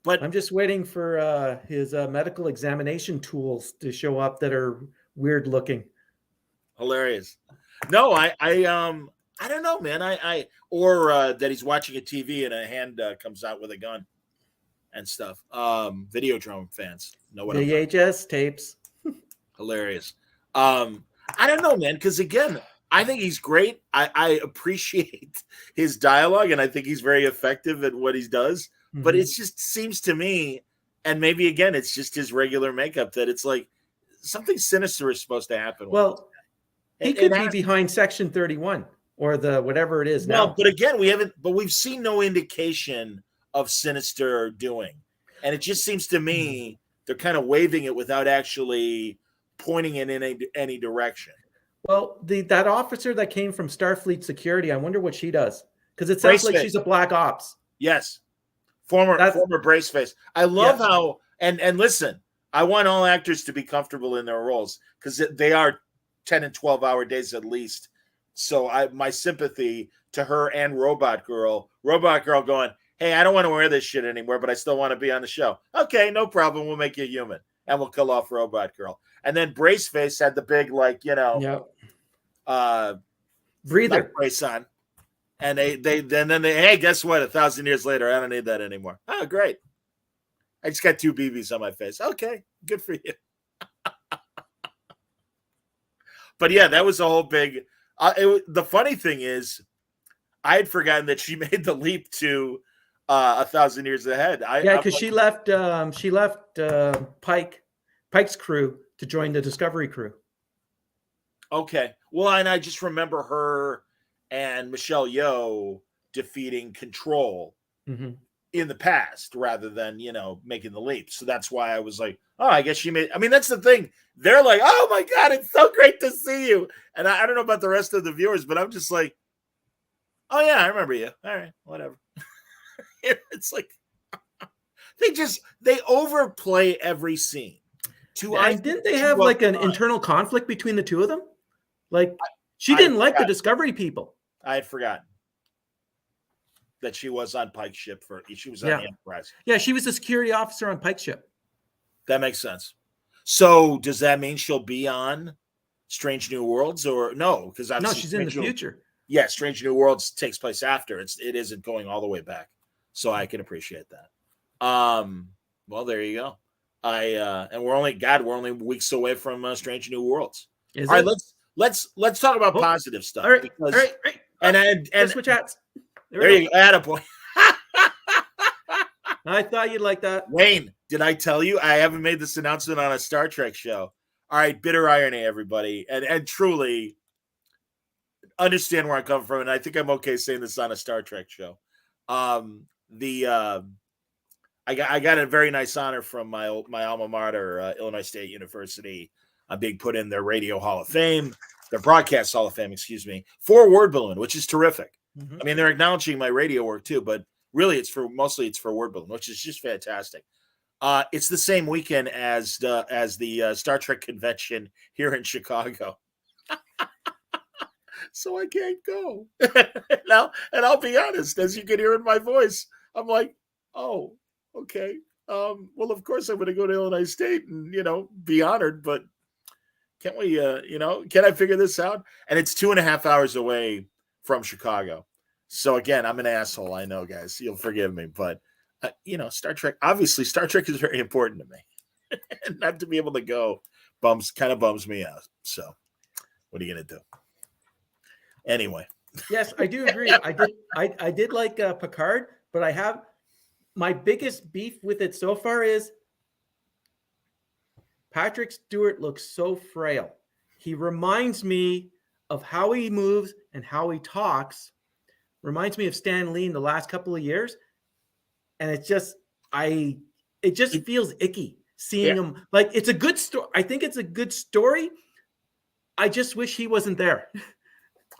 S1: But
S3: I'm just waiting for his medical examination tools to show up that are weird looking.
S1: Hilarious. No, I don't know, man. Or that he's watching a TV and a hand comes out with a gun and stuff. Videodrome fans know what
S3: VHS tapes.
S1: Hilarious. I don't know, man, because again, I think he's great. I appreciate his dialogue, and I think he's very effective at what he does. Mm-hmm. But it just seems to me, and maybe again, it's just his regular makeup, that it's like something sinister is supposed to happen.
S3: Well, he could be behind Section 31 or the whatever it is now.
S1: But again, we've seen no indication of sinister doing, and it just seems to me they're kind of waving it without actually pointing it in any direction.
S3: Well, that officer that came from Starfleet Security, I wonder what she does, because it sounds like she's a black ops.
S1: Yes, former Braceface. I love how and listen, I want all actors to be comfortable in their roles because they are 10 and 12-hour days at least. So my sympathy to her and Robot Girl going, hey, I don't want to wear this shit anymore, but I still want to be on the show. Okay, no problem. We'll make you human. And we'll kill off Robot Girl. And then Braceface had the big,
S3: breather
S1: brace on. And then hey, guess what? 1,000 years later, I don't need that anymore. Oh, great. I just got 2 BBs on my face. Okay, good for you. But yeah, that was a whole big. The funny thing is, I had forgotten that she made the leap to 1,000 years ahead.
S3: Because she left Pike's crew to join the Discovery crew.
S1: Okay, well, and I just remember her and Michelle Yeoh defeating Control in the past, rather than making the leap. So that's why I was like, oh, I guess she made. I mean, that's the thing. They're like, oh my God, it's so great to see you. And I don't know about the rest of the viewers, but I'm just like, oh yeah, I remember you. All right, whatever. It's like they overplay every scene.
S3: Didn't they have like an internal conflict between the two of them? Like she didn't like the Discovery people.
S1: I had forgotten that she was on Pike's ship she was on the Enterprise.
S3: Yeah, she was a security officer on Pike's ship.
S1: That makes sense. So does that mean she'll be on Strange New Worlds or no? Because
S3: she's in the future.
S1: Yeah, Strange New Worlds takes place after. It isn't going all the way back. So I can appreciate that. Well, there you go. And we're only weeks away from Strange New Worlds. All right, let's talk about positive stuff.
S3: All right. And switch hats.
S1: There you go. Attaboy.
S3: I thought you'd like that.
S1: Wayne, did I tell you I haven't made this announcement on a Star Trek show? All right, bitter irony, everybody, and truly understand where I come from, and I think I'm okay saying this on a Star Trek show. I got a very nice honor from my alma mater, Illinois State University. I'm being put in their Radio Hall of Fame, their Broadcast Hall of Fame, for Word Balloon, which is terrific. Mm-hmm. I mean, they're acknowledging my radio work too, but really, it's for Word Balloon, which is just fantastic. It's the same weekend as the Star Trek convention here in Chicago. So I can't go. Now, and I'll be honest, as you can hear in my voice, I'm like, oh, okay. Well, of course I'm going to go to Illinois State and, be honored, but can't we, can I figure this out? And it's 2.5 hours away from Chicago. So again, I'm an asshole. I know, guys, you'll forgive me, but Star Trek is very important to me. And not to be able to go bums me out. So what are you going to do? Anyway.
S3: Yes, I do agree. I did like Picard, but I have my biggest beef with it so far is Patrick Stewart looks so frail. He reminds me of how he moves and how he talks. Reminds me of Stan Lee in the last couple of years. And it just feels icky seeing him. Like, it's a good story. I think it's a good story. I just wish he wasn't there.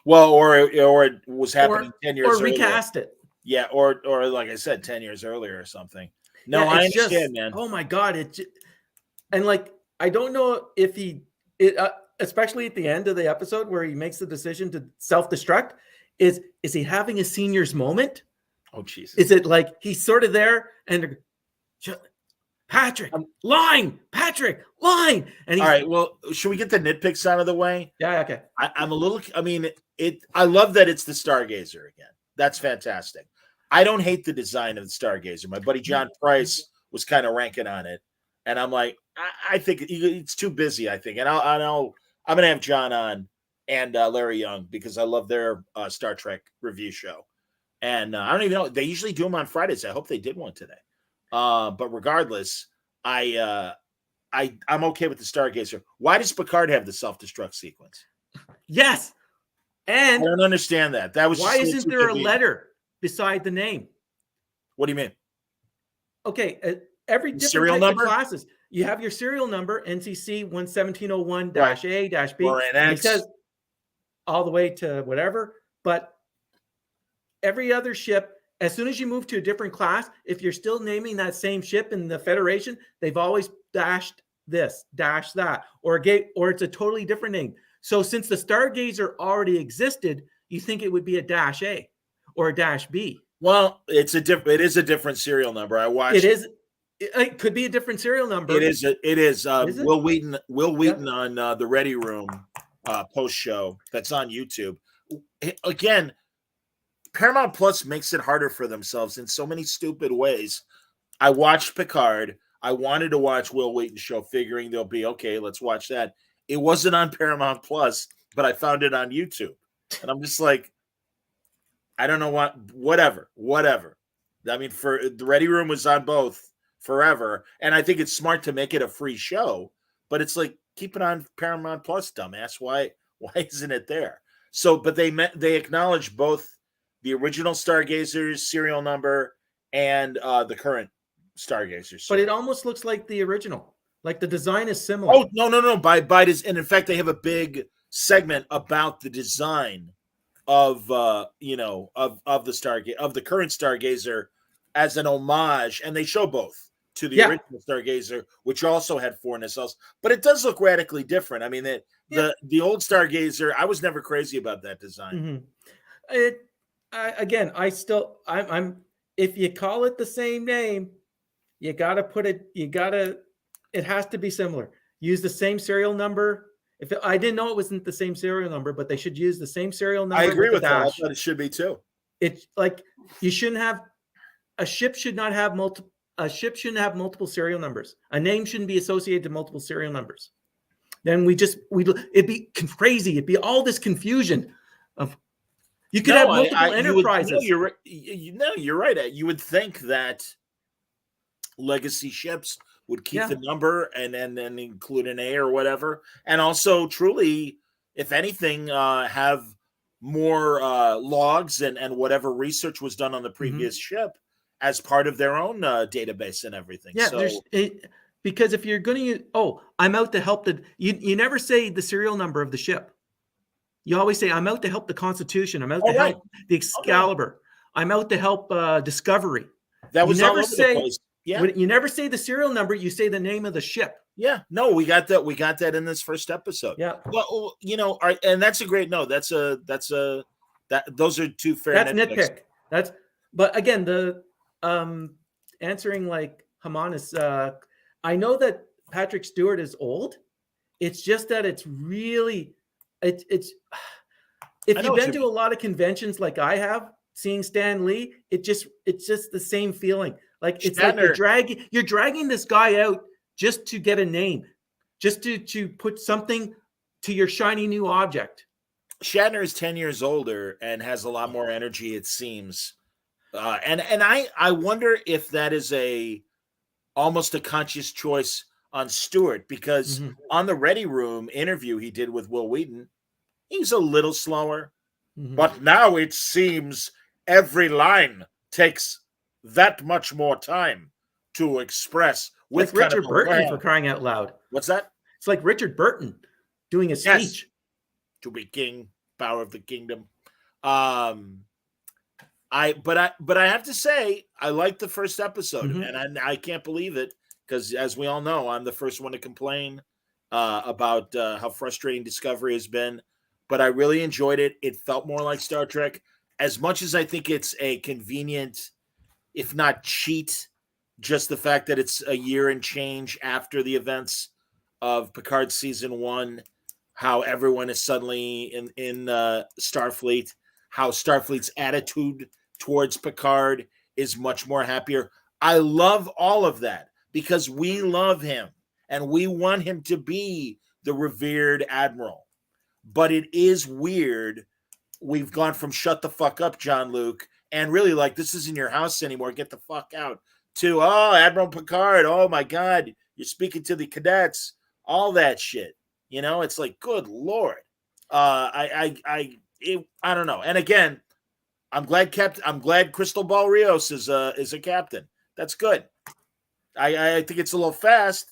S1: Well, or it was happening 10 years earlier.
S3: Or recast it.
S1: Yeah, or like I said, 10 years earlier or something. No, I understand, man.
S3: Oh my God. And like, I don't know if especially at the end of the episode where he makes the decision to self-destruct, is he having a senior's moment?
S1: Oh, Jesus.
S3: Is it like he's sort of there and Patrick, line. And
S1: all right, well, should we get the nitpicks out of the way?
S3: Yeah, okay.
S1: I love that it's the Stargazer again. That's fantastic. I don't hate the design of the Stargazer. My buddy John Price was kind of ranking on it. And I'm like, I think it's too busy, I think. And I'm going to have John on and Larry Young, because I love their Star Trek review show. And I don't even know, they usually do them on Fridays. I hope they did one today. But regardless, I'm okay with the Stargazer. Why does Picard have the self-destruct sequence?
S3: Yes. And
S1: I don't understand that. That was
S3: why isn't there a letter beside the name?
S1: What do you mean?
S3: Okay, every different
S1: serial
S3: type
S1: number?
S3: of classes, you have your serial number, NCC 11701-A-B.
S1: Or an X.
S3: It says all the way to whatever. But every other ship, as soon as you move to a different class, if you're still naming that same ship in the Federation, they've always dashed this, dash that, or it's a totally different name. So since the Stargazer already existed, you think it would be a -A or a -B.
S1: Well, it is a different serial number. I watched.
S3: It could be a different serial number.
S1: It is.
S3: Is it?
S1: Will Wheaton on the Ready Room post show that's on YouTube. Again, Paramount Plus makes it harder for themselves in so many stupid ways. I watched Picard. I wanted to watch Will Wheaton's show, figuring they'll be okay. Let's watch that. It wasn't on Paramount Plus, but I found it on YouTube, and I'm just like, I don't know what. Whatever. I mean, for the Ready Room was on both forever, and I think it's smart to make it a free show. But it's like, keep it on Paramount Plus, dumbass. Why isn't it there? So, but they acknowledge both the original Stargazer's serial number and the current Stargazer's.
S3: But it almost looks like the original. Like the design is similar.
S1: Oh, no. By and in fact, they have a big segment about the design of the Stargazer, of the current Stargazer, as an homage, and they show both to the original Stargazer, which also had 4 nacelles, but it does look radically different. I mean, the old Stargazer, I was never crazy about that design.
S3: Mm-hmm. I'm if you call it the same name, you got to put it. It has to be similar. Use the same serial number. I didn't know it wasn't the same serial number, but they should use the same serial number.
S1: I agree with that. I thought it should be too.
S3: It's like you shouldn't have a ship should not have multiple. A ship shouldn't have multiple serial numbers. A name shouldn't be associated to multiple serial numbers. Then it'd be crazy. It'd be all this confusion of you could have multiple enterprises.
S1: You're right. You would think that legacy ships would keep the number and then include an A or whatever, and also truly, if anything, have more logs and whatever research was done on the previous ship as part of their own database and everything.
S3: Yeah, because if you're going to use, I'm out to help you never say the serial number of the ship. You always say, I'm out to help the Constitution. I'm out to help the Excalibur. I'm out to help Discovery.
S1: That was never say.
S3: Yeah. You never say the serial number. You say the name of the ship.
S1: Yeah. No, we got that. We got that in this first episode.
S3: Yeah.
S1: Well, and that's a great note. Those are two fair.
S3: That's nitpick. But again, the answering like Haman is. I know that Patrick Stewart is old. It's just that it's really, it's. If you've been to a lot of conventions like I have, seeing Stan Lee, it's just the same feeling. Like it's Shatner. Like you're dragging this guy out just to get a name, just to put something to your shiny new object.
S1: Shatner is 10 years older and has a lot more energy, it seems. And I wonder if that is almost a conscious choice on Stewart, because on the Ready Room interview he did with Will Wheaton, he's a little slower. But now it seems every line takes that much more time to express. With
S3: like Richard Burton, for crying out loud.
S1: What's that?
S3: It's like Richard Burton doing a speech.
S1: To be king, power of the kingdom. But I have to say, I liked the first episode, and I can't believe it, because as we all know, I'm the first one to complain about how frustrating Discovery has been. But I really enjoyed it. It felt more like Star Trek. As much as I think it's a convenient, if not cheat, just the fact that it's a year and change after the events of Picard season 1, how everyone is suddenly in Starfleet, how Starfleet's attitude towards Picard is much more happier. I love all of that because we love him and we want him to be the revered admiral. but it is weird. We've gone from shut the fuck up, John Luke, and really like this isn't your house anymore. Get the fuck out. To Admiral Picard. Oh my God, you're speaking to the cadets. All that shit. It's like, good Lord. I don't know. And again, I'm glad Crystal Ball Rios is a captain. That's good. I think it's a little fast,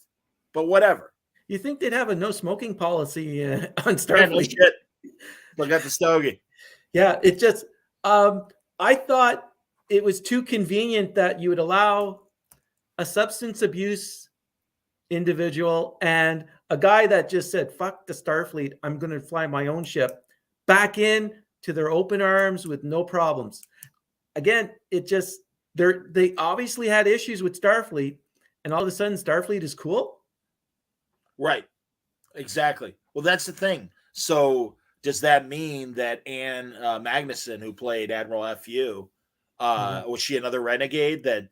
S1: but whatever.
S3: You think they'd have a no smoking policy on Starfleet?
S1: Yeah, no shit. Look at the stogie.
S3: Yeah, it just I thought it was too convenient that you would allow a substance abuse individual and a guy that just said, fuck the Starfleet, I'm going to fly my own ship, back in to their open arms with no problems. Again, it just, they obviously had issues with Starfleet, and all of a sudden Starfleet is cool.
S1: Right. Exactly. Well, that's the thing. So does that mean that Anne Magnuson, who played Admiral FU, was she another renegade that,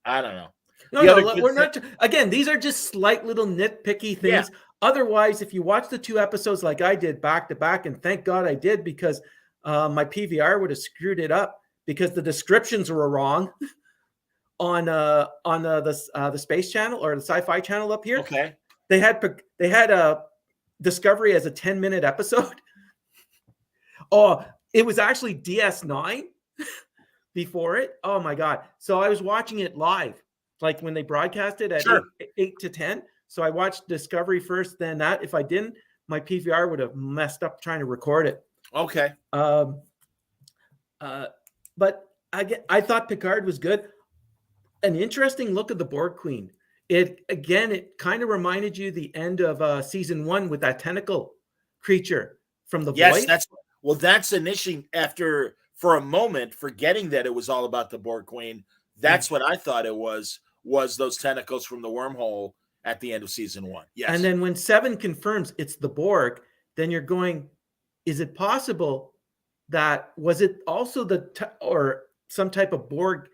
S1: I don't know.
S3: No, we're not. Again, these are just slight little nitpicky things. Yeah. Otherwise, if you watch the 2 episodes like I did back to back, and thank God I did, because my PVR would have screwed it up because the descriptions were wrong on the Space Channel or the Sci-Fi Channel up here.
S1: Okay,
S3: they had a Discovery as a 10-minute episode. Oh, it was actually DS9 before it. Oh my God! So I was watching it live, like when they broadcast it at 8 to 10. So I watched Discovery first, then that. If I didn't, my PVR would have messed up trying to record it.
S1: Okay.
S3: But I thought Picard was good. An interesting look at the Borg Queen. It kind of reminded you the end of season 1 with that tentacle creature from The Void.
S1: That's initially after, for a moment, forgetting that it was all about the Borg Queen. That's what I thought it was those tentacles from the wormhole at the end of season 1. Yes.
S3: And then when 7 confirms it's the Borg, then you're going, is it possible that was it also or some type of Borg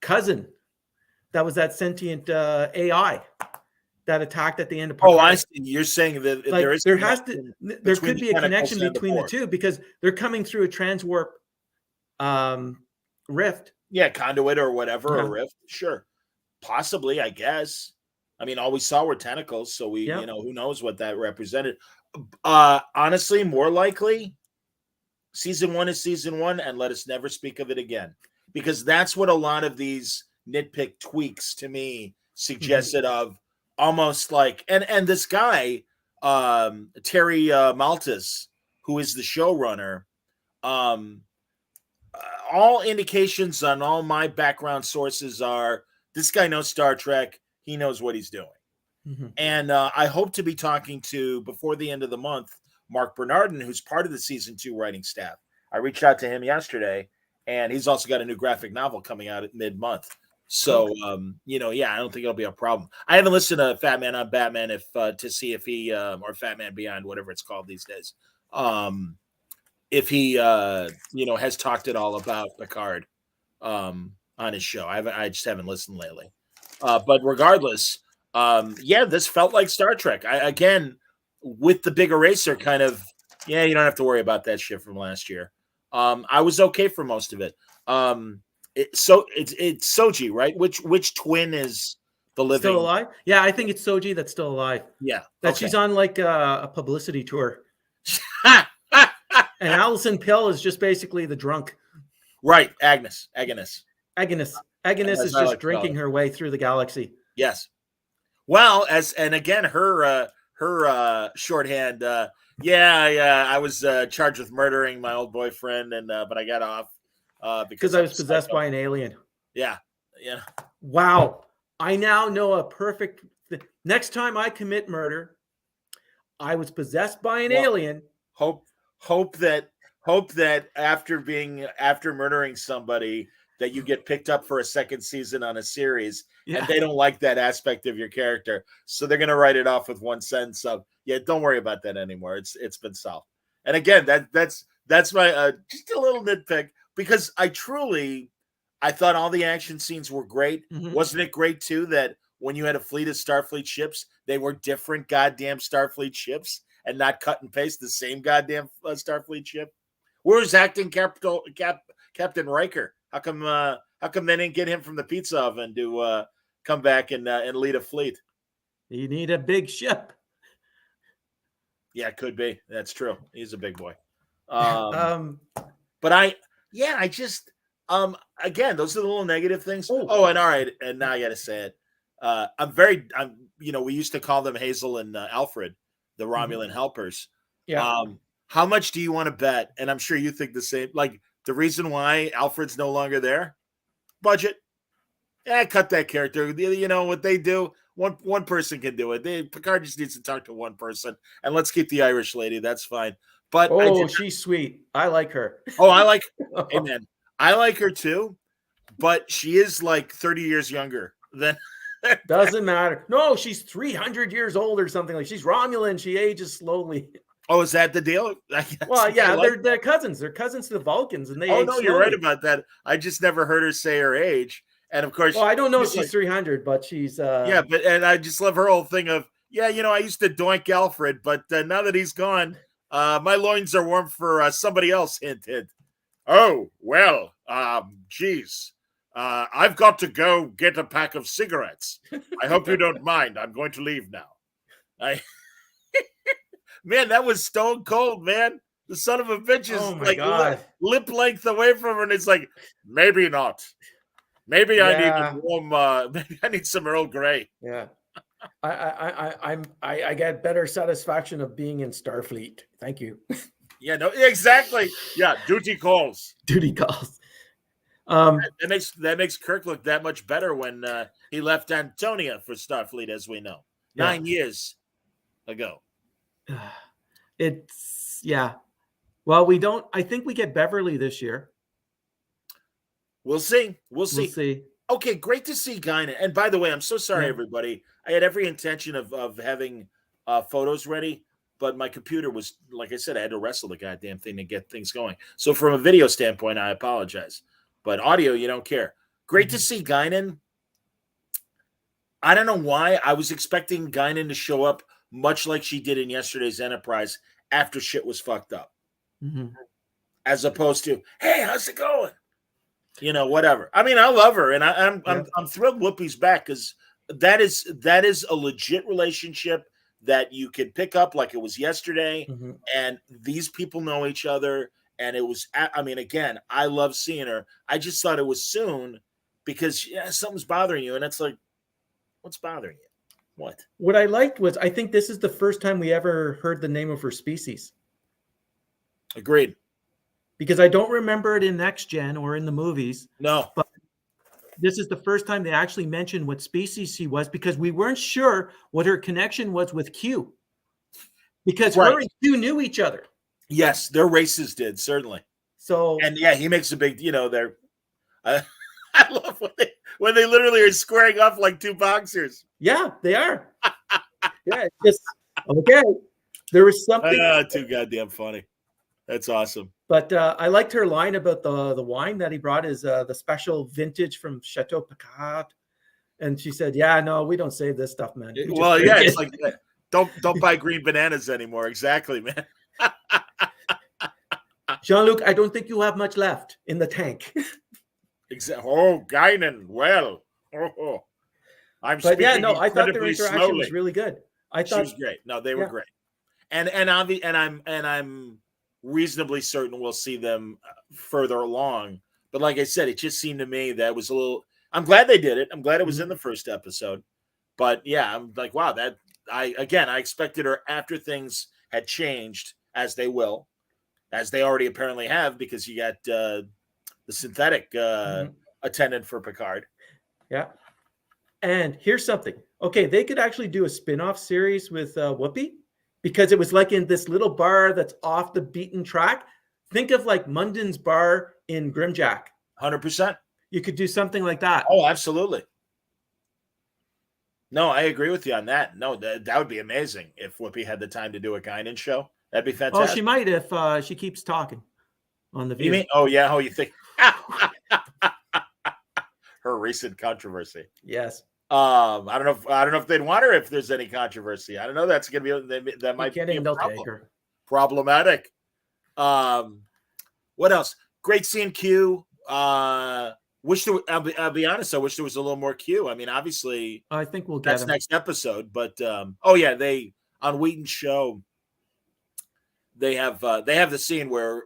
S3: cousin that was that sentient AI that attacked at the end of Picard?
S1: Oh, I see. You're saying that
S3: there could be a connection between the two because they're coming through a transwarp rift.
S1: Yeah, conduit or whatever, or rift. Sure. Possibly, I guess. I mean, all we saw were tentacles, so who knows what that represented. Honestly, more likely, season 1 is season 1, and let us never speak of it again. Because that's what a lot of these nitpick tweaks to me suggested of almost like, and this guy, Terry Maltis, who is the showrunner, all indications on all my background sources are this guy knows Star Trek. He knows what he's doing. Mm-hmm. And I hope to be talking to, before the end of the month, Mark Bernardin, who's part of the season 2 writing staff. I reached out to him yesterday, and he's also got a new graphic novel coming out at mid-month. So, I don't think it'll be a problem. I haven't listened to Fat Man on Batman to see if he, or Fat Man Beyond, whatever it's called these days, if he, has talked at all about Picard on his show. I just haven't listened lately. But regardless, this felt like Star Trek. Again, with the big eraser kind of, you don't have to worry about that shit from last year. I was okay for most of it. It's Soji, right? Which twin is the living?
S3: Still alive? Yeah, I think it's Soji that's still alive.
S1: Yeah.
S3: That she's on like a publicity tour. And Alison Pill is just basically the drunk.
S1: Right. Agnes
S3: is just drinking her way through the galaxy.
S1: Yes. Well, and again, her shorthand, I was charged with murdering my old boyfriend, but I got off because
S3: I was possessed by an alien.
S1: Yeah.
S3: Wow. I now know a perfect. Next time I commit murder, I was possessed by an alien.
S1: Hope that after murdering somebody that you get picked up for a second season on a series, and they don't like that aspect of your character, so they're going to write it off with one sentence of, don't worry about that anymore. It's been solved. And again, that's my just a little nitpick, because I thought all the action scenes were great. Mm-hmm. Wasn't it great too that when you had a fleet of Starfleet ships, they were different goddamn Starfleet ships and not cut and paste the same goddamn Starfleet ship? Where's acting Captain Riker? How come they didn't get him from the pizza oven to come back and lead a fleet?
S3: You need a big ship.
S1: Yeah, it could be. That's true. He's a big boy. But I just again, those are the little negative things. Oh, and all right, and now I got to say it. We used to call them Hazel and Alfred, the Romulan helpers.
S3: Yeah.
S1: How much do you want to bet? And I'm sure you think the same. Like, the reason why Alfred's no longer there, budget. Cut that character. You know what they do? One person can do it. Picard just needs to talk to one person, and let's keep the Irish lady. That's fine. But
S3: she's sweet. I like her.
S1: Hey man, I like her too. But she is like 30 years younger than.
S3: Doesn't matter. No, she's 300 years old or something. Like, she's Romulan. She ages slowly.
S1: Oh, is that the deal?
S3: Well, yeah, they're cousins. They're cousins to the Vulcans, and they.
S1: Oh no, you're right about that. I just never heard her say her age, and of course.
S3: Well, I don't know if she's 300, but she's.
S1: Yeah, and I just love her whole thing of I used to doink Alfred, but now that he's gone, my loins are warm for somebody else. Hint, hint. Oh well, geez. I've got to go get a pack of cigarettes. I hope you don't mind. I'm going to leave now. Man, that was stone cold, man. The son of a bitch is lip length away from her, and it's like, maybe not. Maybe I need a warm. Maybe I need some Earl Grey.
S3: Yeah, I get better satisfaction of being in Starfleet. Thank you.
S1: Yeah, no, exactly. Yeah, duty calls.
S3: Duty calls.
S1: That makes Kirk look that much better when he left Antonia for Starfleet, as we know, 9 years ago.
S3: Well, we don't. I think we get Beverly this year.
S1: We'll see. We'll see. Okay, great to see Guinan. And by the way, I'm so sorry, everybody. I had every intention of having photos ready, but my computer was, like I said, I had to wrestle the goddamn thing to get things going. So from a video standpoint, I apologize. But audio, you don't care. Great to see Guinan. I don't know why. I was expecting Guinan to show up much like she did in yesterday's Enterprise after shit was fucked up.
S3: Mm-hmm.
S1: As opposed to, hey, how's it going? Whatever. I mean, I love her, and I'm thrilled Whoopi's back, because that is a legit relationship that you could pick up like it was yesterday, and these people know each other, and it was. I mean, again, I love seeing her. I just thought it was soon, because something's bothering you, and it's like, what's bothering you? What
S3: I liked was, I think this is the first time we ever heard the name of her species.
S1: Agreed.
S3: Because I don't remember it in Next Gen or in the movies.
S1: No.
S3: But this is the first time they actually mentioned what species she was, because we weren't sure what her connection was with Q. Because her and Q knew each other.
S1: Yes, their races did, certainly.
S3: So,
S1: and he makes a big, they're I love when they literally are squaring off like two boxers.
S3: Yeah, they are. Yeah, just okay. There was something
S1: too goddamn funny. That's awesome.
S3: But I liked her line about the wine that he brought is the special vintage from Chateau Picard, and she said, "Yeah, no, we don't save this stuff, man."
S1: Well, yeah, it's like don't buy green bananas anymore. Exactly, man.
S3: Jean-Luc, I don't think you have much left in the tank.
S1: Exactly. Oh, Guinan. Well, I'm.
S3: But yeah, no, I thought their interaction was really good. I thought
S1: she was great. No, they were great, and I'm reasonably certain we'll see them further along. But like I said, it just seemed to me that was a little. I'm glad they did it. I'm glad it was in the first episode. But yeah, I'm like, wow, I expected her after things had changed, as they will, as they already apparently have, because you got the synthetic attendant for Picard.
S3: Yeah. And here's something. Okay, they could actually do a spin-off series with Whoopi, because it was like in this little bar that's off the beaten track. Think of like Munden's bar in Grimjack.
S1: 100%.
S3: You could do something like that.
S1: Oh, absolutely. No, I agree with you on that. No, that would be amazing if Whoopi had the time to do a Guinan show. That'd be fantastic.
S3: Oh, she might if she keeps talking on the View.
S1: You mean? Oh, yeah. Oh, you think? Her recent controversy.
S3: Yes.
S1: I don't know if they'd want her if there's any controversy. I don't know. That's gonna be that might be a
S3: they'll take her.
S1: Problematic. What else? Great seeing Q. Wish there. I'll be honest. I wish there was a little more Q. I mean, obviously,
S3: I think we'll get
S1: that's next episode. But they on Wheaton's show. They have the scene where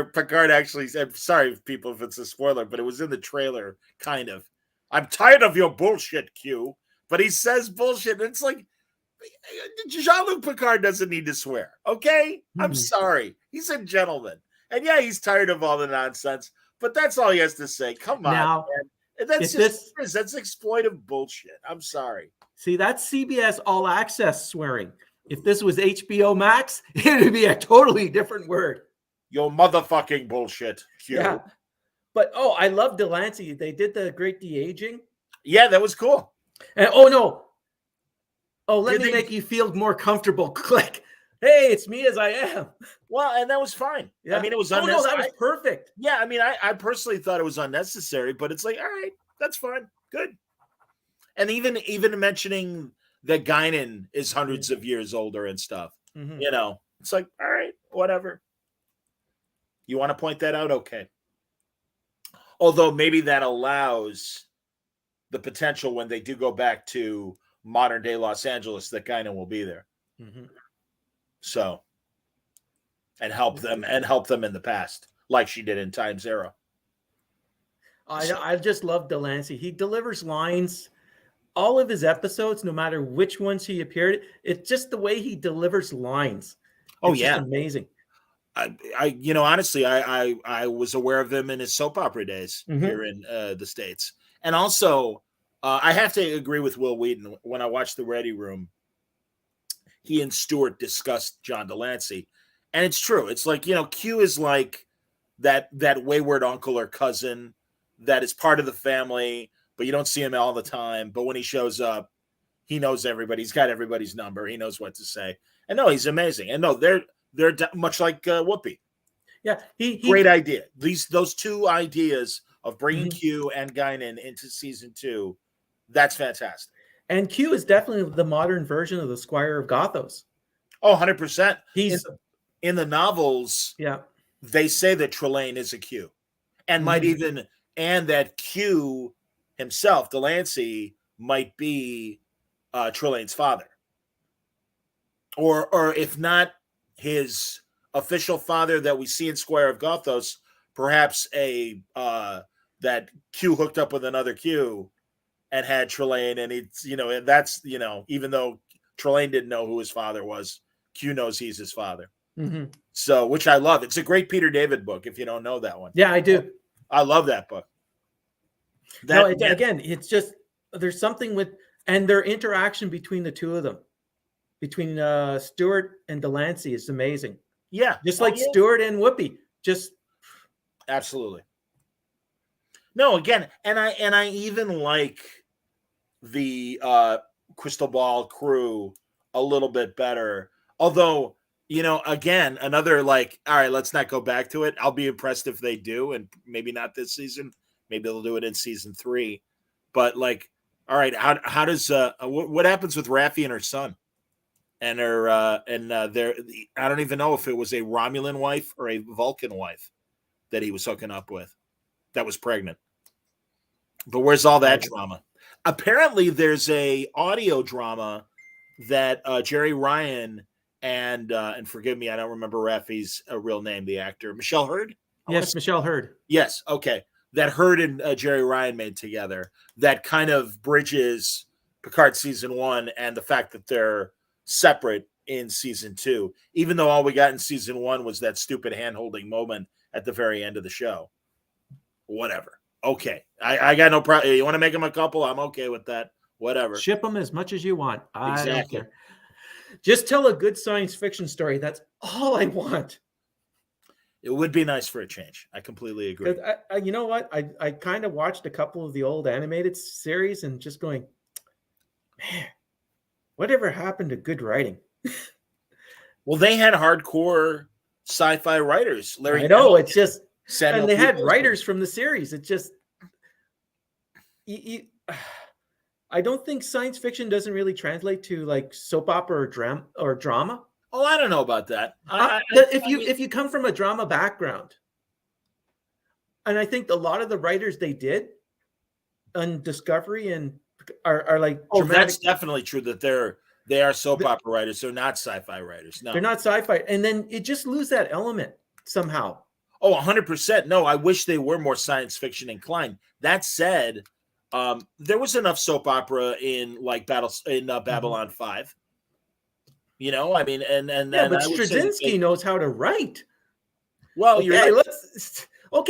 S1: Picard actually said, "Sorry, people, if it's a spoiler, but it was in the trailer, kind of. I'm tired of your bullshit, Q." But he says bullshit, and it's like Jean-Luc Picard doesn't need to swear. Okay, I'm sorry. He's a gentleman, and yeah, he's tired of all the nonsense. But that's all he has to say. Come on,
S3: now,
S1: man. That's exploitive bullshit. I'm sorry.
S3: See, that's CBS All Access swearing. If this was HBO Max, it would be a totally different word.
S1: Your motherfucking bullshit, Q.
S3: Yeah. But, I love Delancey. They did the great de-aging.
S1: Yeah, that was cool.
S3: And, let me make you feel more comfortable. Click. Hey, it's me as I am.
S1: Well, and that was fine.
S3: Yeah.
S1: I mean, it was unnecessary.
S3: No, that was perfect.
S1: Yeah, I mean, I personally thought it was unnecessary, but it's like, all right, that's fine. Good. And even mentioning that Guinan is hundreds of years older and stuff, it's like, all right, whatever. You want to point that out? Okay. Although maybe that allows the potential when they do go back to modern day Los Angeles that Guinan will be there. So, and help them in the past, like she did in Time's Arrow.
S3: I just love Delancey. He delivers lines. All of his episodes, no matter which ones he appeared, it's just the way he delivers lines. It's just amazing.
S1: Honestly, I was aware of him in his soap opera days here in the States. And also, I have to agree with Will Wheaton. When I watched The Ready Room, he and Stewart discussed John Delancey. And it's true. It's like, Q is like that wayward uncle or cousin that is part of the family, but you don't see him all the time. But when he shows up, he knows everybody. He's got everybody's number. He knows what to say. And no, he's amazing. And no, they're much like Whoopi.
S3: Yeah,
S1: great idea. Those two ideas of bringing Q and Guinan into season 2, that's fantastic.
S3: And Q is definitely the modern version of the Squire of Gothos.
S1: Oh, 100%.
S3: He's
S1: in the novels.
S3: Yeah,
S1: they say that Trelane is a Q, and and that Q himself, Delancey, might be Trelane's father, or if not his official father that we see in Squire of Gothos, perhaps that Q hooked up with another Q and had Trelane, and it's and that's even though Trelane didn't know who his father was, Q knows he's his father. So, which I love. It's a great Peter David book. If you don't know that one,
S3: yeah, I do.
S1: I love that book.
S3: Again, it's just there's something with and their interaction between the two of them, between Stewart and Delancey, is amazing.
S1: Yeah,
S3: just like Stewart and Whoopi, just
S1: absolutely. No, again, and I even like the Crystal Ball crew a little bit better. Although, again, another like, all right, let's not go back to it. I'll be impressed if they do, and maybe not this season. Maybe they'll do it in season 3. But like, all right, how does what happens with Raffi and her son, and her their I don't even know if it was a Romulan wife or a Vulcan wife that he was hooking up with that was pregnant. But where's all that drama? Apparently, there's a audio drama that Jerry Ryan and forgive me, I don't remember Raffi's real name, the actor, Michelle Hurd?
S3: Yes, Michelle Hurd.
S1: Yes, okay. That Hurd and Jerry Ryan made together that kind of bridges Picard season 1 and the fact that they're separate in season 2, even though all we got in season 1 was that stupid hand-holding moment at the very end of the show. Whatever. Okay. I got no problem. You want to make them a couple? I'm okay with that. Whatever.
S3: Ship them as much as you want.
S1: Exactly.
S3: I don't care. Just tell a good science fiction story. That's all I want.
S1: It would be nice for a change. I completely agree.
S3: You know what? I kind of watched a couple of the old animated series and just going, man, whatever happened to good writing?
S1: Well, they had hardcore sci-fi writers.
S3: Larry, I know. It's just, and they had writers from the series. It just, I don't think science fiction doesn't really translate to like soap opera or drama.
S1: Oh, I don't know about that.
S3: If you come from a drama background, and I think a lot of the writers they did on Discovery and are like
S1: that's definitely true that they are soap opera writers. They're not sci-fi writers. No,
S3: they're not sci-fi, and then it just lose that element somehow.
S1: Oh, 100%. No, I wish they were more science fiction inclined. That said, there was enough soap opera in like Babylon 5. You know, I mean, and
S3: yeah, but Straczynski knows how to write.
S1: Well,
S3: okay, you're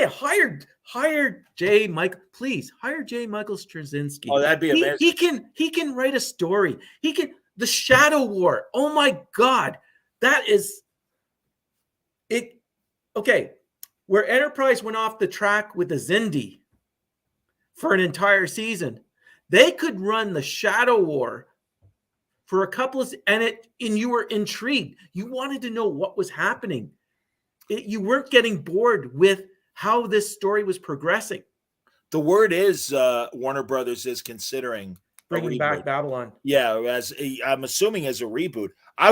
S3: right. Hire J. Michael, please hire J. Michael Straczynski.
S1: Oh, that'd be amazing.
S3: He can write a story. He can the Shadow War. Oh my God, that is it. Okay. Where Enterprise went off the track with the Xindi for an entire season, they could run the Shadow War for a couple of and you were intrigued. You wanted to know what was happening. You weren't getting bored with how this story was progressing.
S1: The word is Warner Brothers is considering
S3: bringing back Babylon.
S1: Yeah, I'm assuming as a reboot. I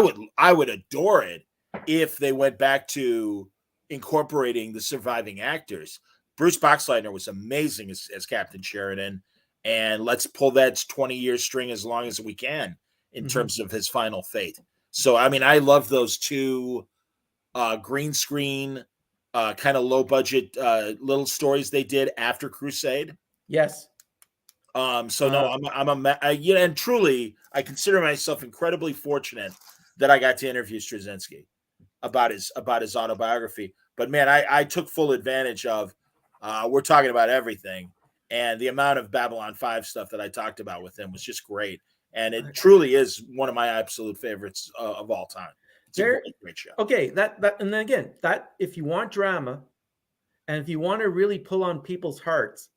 S1: would adore it if they went back to incorporating the surviving actors. Bruce Boxleitner was amazing as Captain Sheridan, and let's pull that 20-year string as long as we can in terms of his final fate. So, I mean, I love those two green screen, kind of low budget little stories they did after Crusade.
S3: Yes.
S1: So no, and truly, I consider myself incredibly fortunate that I got to interview Straczynski about his autobiography. But man, I took full advantage of we're talking about everything, and the amount of Babylon 5 stuff that I talked about with him was just great, and it truly is one of my absolute favorites of all time. It's a great show.
S3: Okay, that and then again, that if you want drama, and if you want to really pull on people's hearts,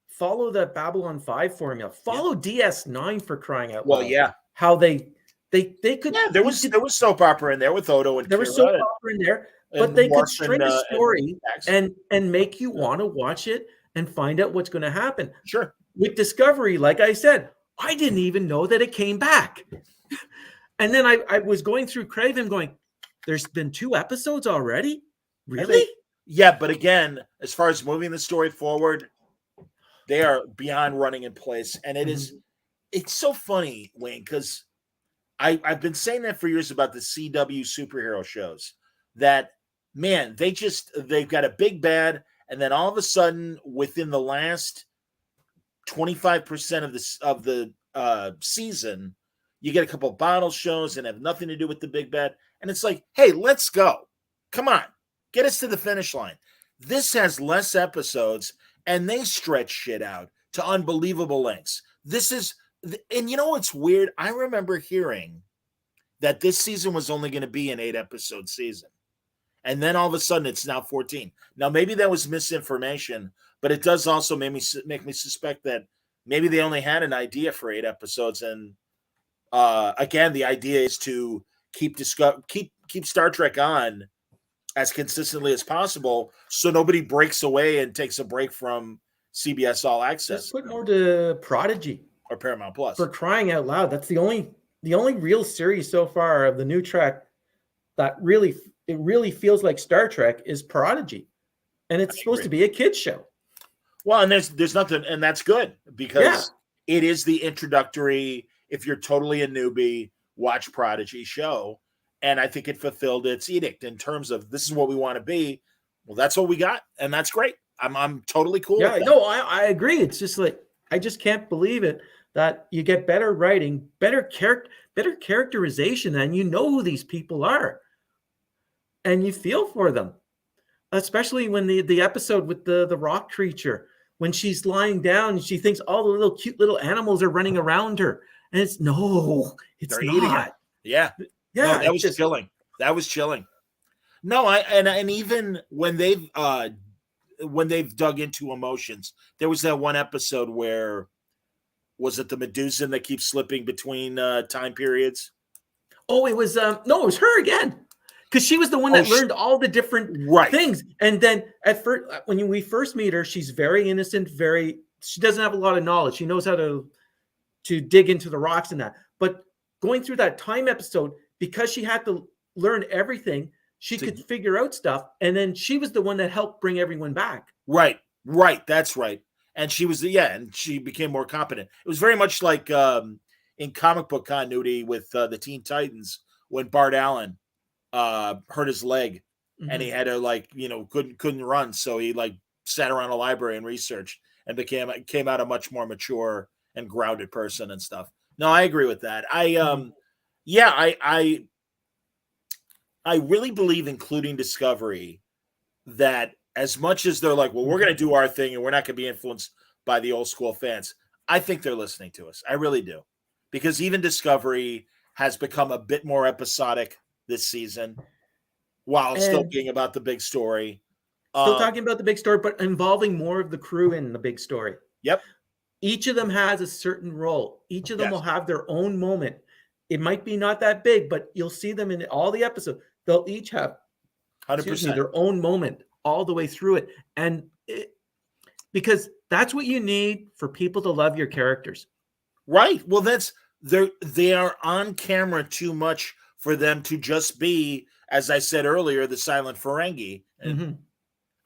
S3: follow the Babylon 5 formula. Follow DS9 for crying out loud.
S1: Well, yeah,
S3: how they could.
S1: Yeah, there was soap opera in there with Odo and
S3: there was soap opera in there, but they could string a story and make you want to watch it and find out what's going to happen.
S1: Sure.
S3: With Discovery, like I said, I didn't even know that it came back. And then I was going through Craven going, there's been 2 episodes already? Really?
S1: Yeah, but again, as far as moving the story forward, they are beyond running in place. And it's so funny, Wayne, because I've been saying that for years about the CW superhero shows that, man, they've got a big bad. And then all of a sudden, within the last 25% of the season, you get a couple of bottle shows and have nothing to do with the big bad. And it's like, hey, let's go. Come on. Get us to the finish line. This has less episodes, and they stretch shit out to unbelievable lengths. And you know what's weird? I remember hearing that this season was only going to be an 8-episode season. And then all of a sudden, it's now 14. Now, maybe that was misinformation, but it does also make me suspect that maybe they only had an idea for 8 episodes. And again, the idea is to keep Star Trek on as consistently as possible, so nobody breaks away and takes a break from CBS All Access.
S3: Just put more to Prodigy
S1: or Paramount Plus.
S3: For crying out loud, that's the only real series so far of the new Trek that really feels like Star Trek is Prodigy, and it's supposed to be a kids show.
S1: Well, and there's nothing, and that's good because it is the introductory. If you're totally a newbie, watch Prodigy show. And I think it fulfilled its edict in terms of this is what we want to be. Well, that's what we got, and that's great. I'm totally cool.
S3: Yeah,
S1: with that.
S3: No, I agree. It's just like I just can't believe it that you get better writing, better characterization, and you know who these people are, and you feel for them. Especially when the episode with the rock creature, when she's lying down and she thinks all the cute little animals are running around her, and it's not.
S1: Eating it. Yeah.
S3: Yeah,
S1: no, that was just chilling. That was chilling. No, and even when they've dug into emotions, there was that one episode where was it the Medusan that keeps slipping between time periods?
S3: Oh, it was it was her again, because she was the one that learned all the different things. And then at first, when we first meet her, she's very innocent, very she doesn't have a lot of knowledge. She knows how to dig into the rocks and that. But going through that time episode, because she had to learn everything, she could figure out stuff. And then she was the one that helped bring everyone back.
S1: Right. That's right. And she was, and she became more competent. It was very much like in comic book continuity with the Teen Titans when Bart Allen hurt his leg and he had to couldn't run. So he sat around a library and researched and came out a much more mature and grounded person and stuff. No, I agree with that. I really believe, including Discovery, that as much as they're like, well, we're going to do our thing and we're not going to be influenced by the old school fans, I think they're listening to us. I really do. Because even Discovery has become a bit more episodic this season while still being about the big story.
S3: Still talking about the big story, but involving more of the crew in the big story.
S1: Yep.
S3: Each of them has a certain role. Each of them will have their own moment. It might be not that big, but you'll see them in all the episodes. They'll each have
S1: 100%
S3: their own moment all the way through it. And because that's what you need for people to love your characters.
S1: Right. Well, they are on camera too much for them to just be, as I said earlier, the silent Ferengi. And,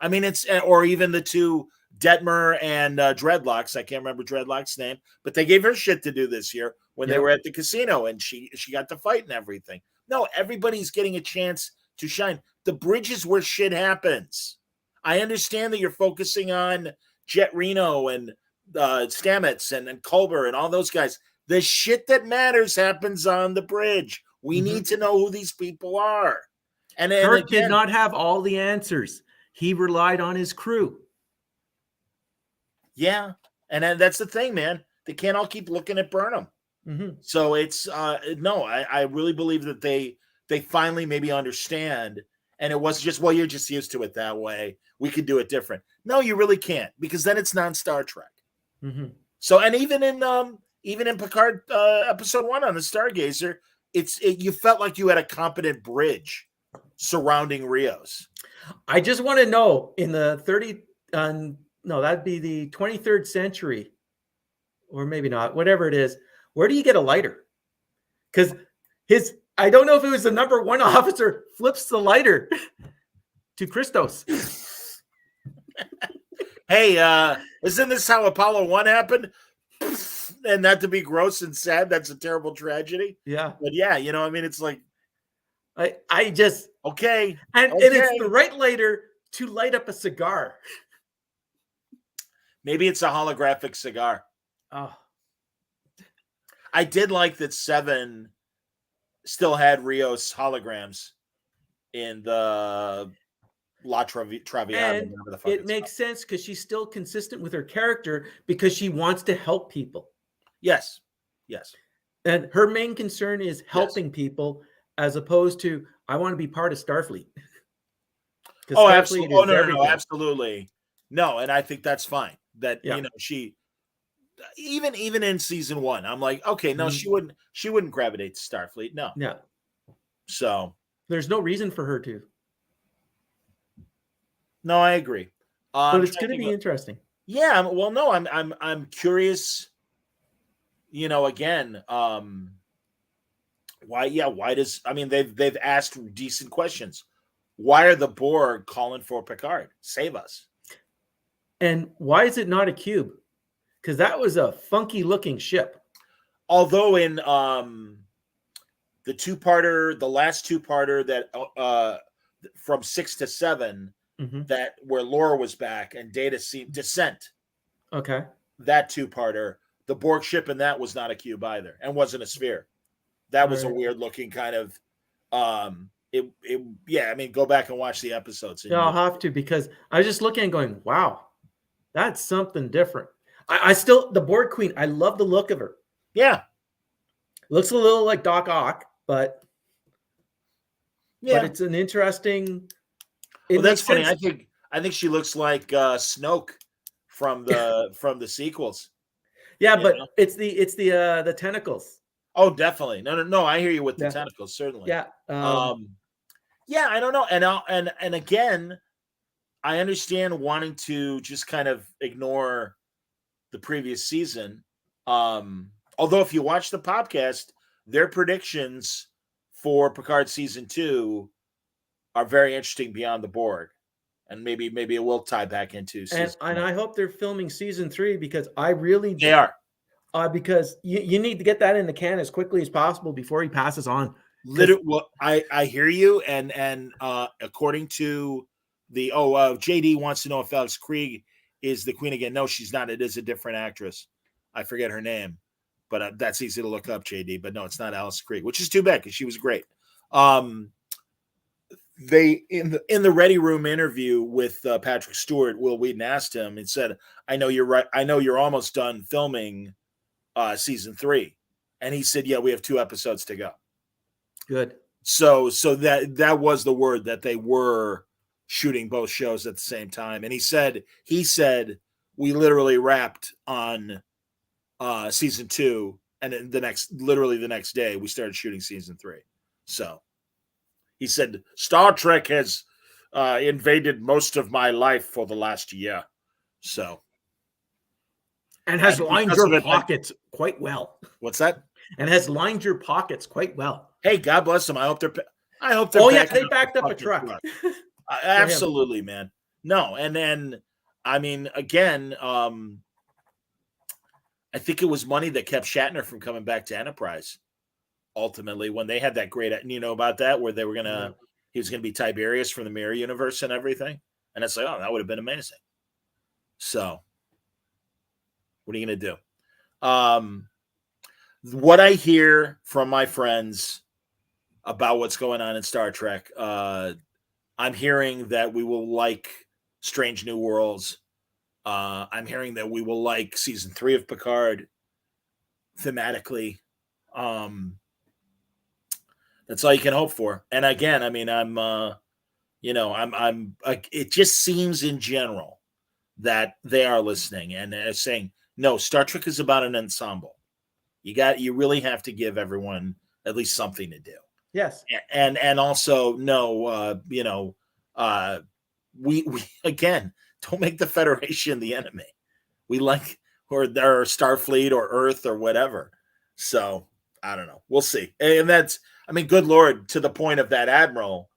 S1: I mean, or even the two Detmer and Dreadlocks. I can't remember Dreadlock's name, but they gave her shit to do this year when they were at the casino and she got to fight and everything. No, everybody's getting a chance to shine. The bridge is where shit happens. I understand that you're focusing on Jet Reno and Stamets and Culber and all those guys. The shit that matters happens on the bridge. We need to know who these people are. And
S3: Kirk did not have all the answers. He relied on his crew.
S1: Yeah. And that's the thing, man. They can't all keep looking at Burnham. So it's I really believe that they finally maybe understand. And it wasn't just, well, you're just used to it that way. We could do it different. No, you really can't, because then it's non-Star Trek. So, and even in Picard episode 1 on the Stargazer, you felt like you had a competent bridge surrounding Rios.
S3: I just want to know, in the that'd be the 23rd century, or maybe not, whatever it is, where do you get a lighter? Because I don't know if it was the number 1 officer flips the lighter to Christos.
S1: Hey, isn't this how Apollo 1 happened? And not to be gross and sad, that's a terrible tragedy.
S3: Yeah.
S1: But yeah, I mean, it's like,
S3: I just
S1: okay.
S3: And it's the right lighter to light up a cigar.
S1: Maybe it's a holographic cigar.
S3: Oh.
S1: I did like that 7 still had Rios holograms in the La Traviata.
S3: And it makes sense because she's still consistent with her character because she wants to help people.
S1: Yes.
S3: And her main concern is helping people, as opposed to, I want to be part of Starfleet.
S1: Oh, absolutely. Oh, no, absolutely. No, and I think that's fine. That, she, even in season 1, I'm like, okay, no, she wouldn't gravitate to Starfleet. No.
S3: Yeah.
S1: So
S3: there's no reason for her to.
S1: No, I agree.
S3: But it's going to be interesting.
S1: Yeah. Well, no, I'm curious. Again, why does, I mean, they've asked decent questions. Why are the Borg calling for Picard? Save us.
S3: And why is it not a cube? Because that was a funky looking ship.
S1: Although in the last two-parter that from 6 to 7, that where Laura was back and Data seen Descent.
S3: Okay.
S1: That 2-parter, the Borg ship in that was not a cube either, and wasn't a sphere. That was a weird looking kind of I mean, go back and watch the episodes.
S3: Yeah, I'll have to, because I was just looking and going, wow, that's something different. I still, the Borg Queen, I love the look of her.
S1: Yeah.
S3: Looks a little like Doc Ock, but it's an interesting.
S1: Well, that's funny. I think she looks like Snoke from the sequels.
S3: Yeah, but it's the tentacles.
S1: Oh, definitely. No. I hear you with the tentacles, certainly.
S3: Yeah.
S1: I don't know. And again, I understand wanting to just kind of ignore the previous season. Although if you watch the podcast, their predictions for Picard season 2 are very interesting beyond the Borg, and maybe it will tie back into season.
S3: And I hope they're filming season 3 because I really
S1: they are.
S3: Because you need to get that in the can as quickly as possible before he passes on.
S1: Literally, well, I hear you, and according to the JD wants to know if Alex Krieg is the Queen again. No, she's not. It is a different actress. I forget her name, but that's easy to look up, JD. But no, it's not Alice Krieg, which is too bad because she was great. They in the Ready Room interview with Patrick Stewart, Will Wheaton asked him and said, "I know you're right. I know you're almost done filming season 3," and he said, "Yeah, we have 2 episodes to go."
S3: Good.
S1: So that was the word, that they were shooting both shows at the same time. And he said we literally wrapped on season 2, and then the next day we started shooting season 3. So he said Star Trek has invaded most of my life for the last year. So
S3: and has lined your pockets quite well.
S1: What's that?
S3: And has lined your pockets quite well.
S1: Hey, God bless them. I hope they're.
S3: Oh yeah, they backed up a truck.
S1: Absolutely, man. No, and then I mean, again, I think it was money that kept Shatner from coming back to Enterprise. Ultimately, when they had that great, about that, where they were he was gonna be Tiberius from the Mirror Universe and everything, and it's like, oh, that would have been amazing. So, what are you gonna do? What I hear from my friends about what's going on in Star Trek, I'm hearing that we will like Strange New Worlds. I'm hearing that we will like season 3 of Picard thematically. That's all you can hope for. And again, I mean, it just seems in general that they are listening and they're saying, no, Star Trek is about an ensemble. You really have to give everyone at least something to do.
S3: Yes.
S1: And also, no, we again, don't make the Federation the enemy. We like, or Starfleet or Earth or whatever. So I don't know. We'll see. And that's, I mean, good Lord, to the point of that Admiral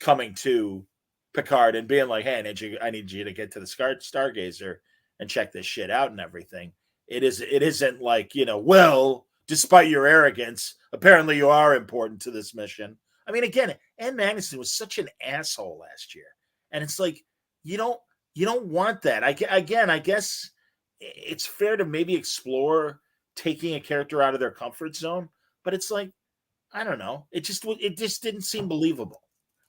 S1: coming to Picard and being like, hey, I need you to get to the Stargazer and check this shit out and everything. It isn't like, well, despite your arrogance, apparently you are important to this mission. I mean, again, Ann Magnuson was such an asshole last year. And it's like, you don't want that. I guess it's fair to maybe explore taking a character out of their comfort zone, but it's like, I don't know. It just didn't seem believable.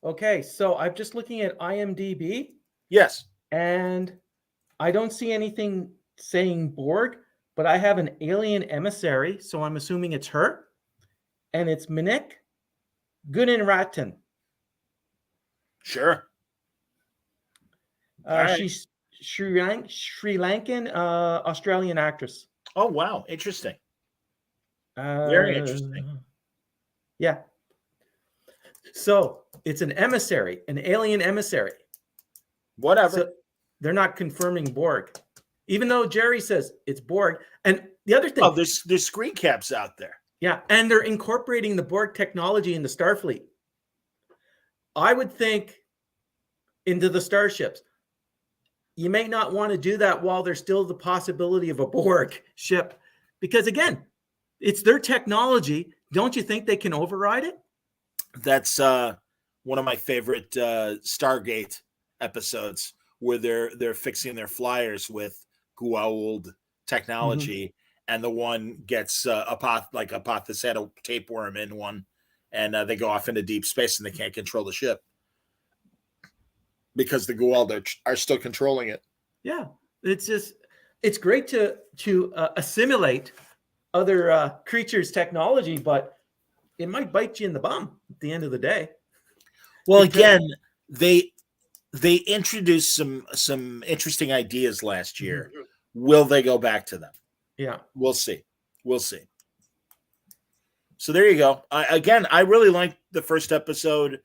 S3: Okay. So I'm just looking at IMDb.
S1: Yes.
S3: And I don't see anything saying Borg, but I have an alien emissary, so I'm assuming it's her, and it's Minik Gunanratan.
S1: Sure.
S3: Right. She's Sri Lankan Australian actress.
S1: Oh wow, interesting. Very interesting.
S3: Yeah. So it's an emissary, an alien emissary.
S1: Whatever.
S3: So they're not confirming Borg. Even though Jerry says it's Borg. And the other thing...
S1: Oh, there's screen caps out there.
S3: Yeah, and they're incorporating the Borg technology into Starfleet. I would think into the starships. You may not want to do that while there's still the possibility of a Borg ship. Because again, it's their technology. Don't you think they can override it?
S1: That's one of my favorite Stargate episodes, where they're fixing their flyers with Goa'uld technology, and the one gets Apophis had a tapeworm in one, and they go off into deep space and they can't control the ship because the Goa'uld are still controlling it.
S3: Yeah, it's great to assimilate other creatures' technology, but it might bite you in the bum at the end of the day.
S1: Well, again, they introduced some interesting ideas last year. Will they go back to them?
S3: Yeah,
S1: we'll see. So there you go. I really liked the first episode.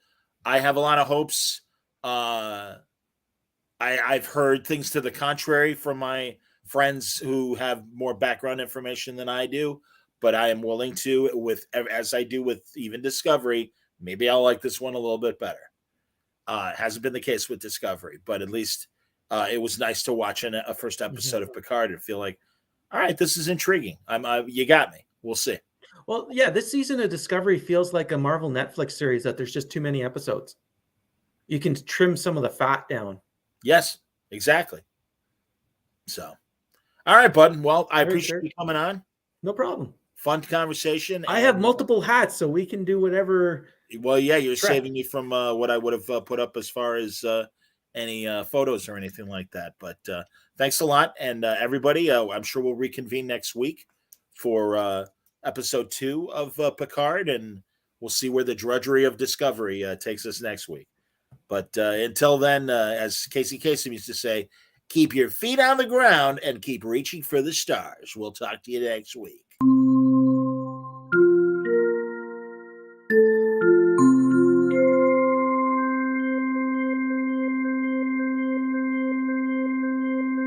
S1: I have a lot of hopes. I've heard things to the contrary from my friends who have more background information than I do, but I am willing to, as I do with even Discovery, maybe I'll like this one a little bit better. It hasn't been the case with Discovery, but at least it was nice to watch a first episode of Picard and feel like, all right, this is intriguing. You got me. We'll see.
S3: Well, yeah, this season of Discovery feels like a Marvel Netflix series that there's just too many episodes. You can trim some of the fat down.
S1: Yes, exactly. So, all right, bud. Well, I appreciate you coming on.
S3: No problem.
S1: Fun conversation.
S3: I have multiple hats, so we can do whatever.
S1: Well, yeah, you're saving me from what I would have put up as far as any photos or anything like that. But thanks a lot. And everybody, I'm sure we'll reconvene next week for episode 2 of Picard, and we'll see where the drudgery of Discovery takes us next week. But until then, as Casey Kasem used to say, keep your feet on the ground and keep reaching for the stars. We'll talk to you next week.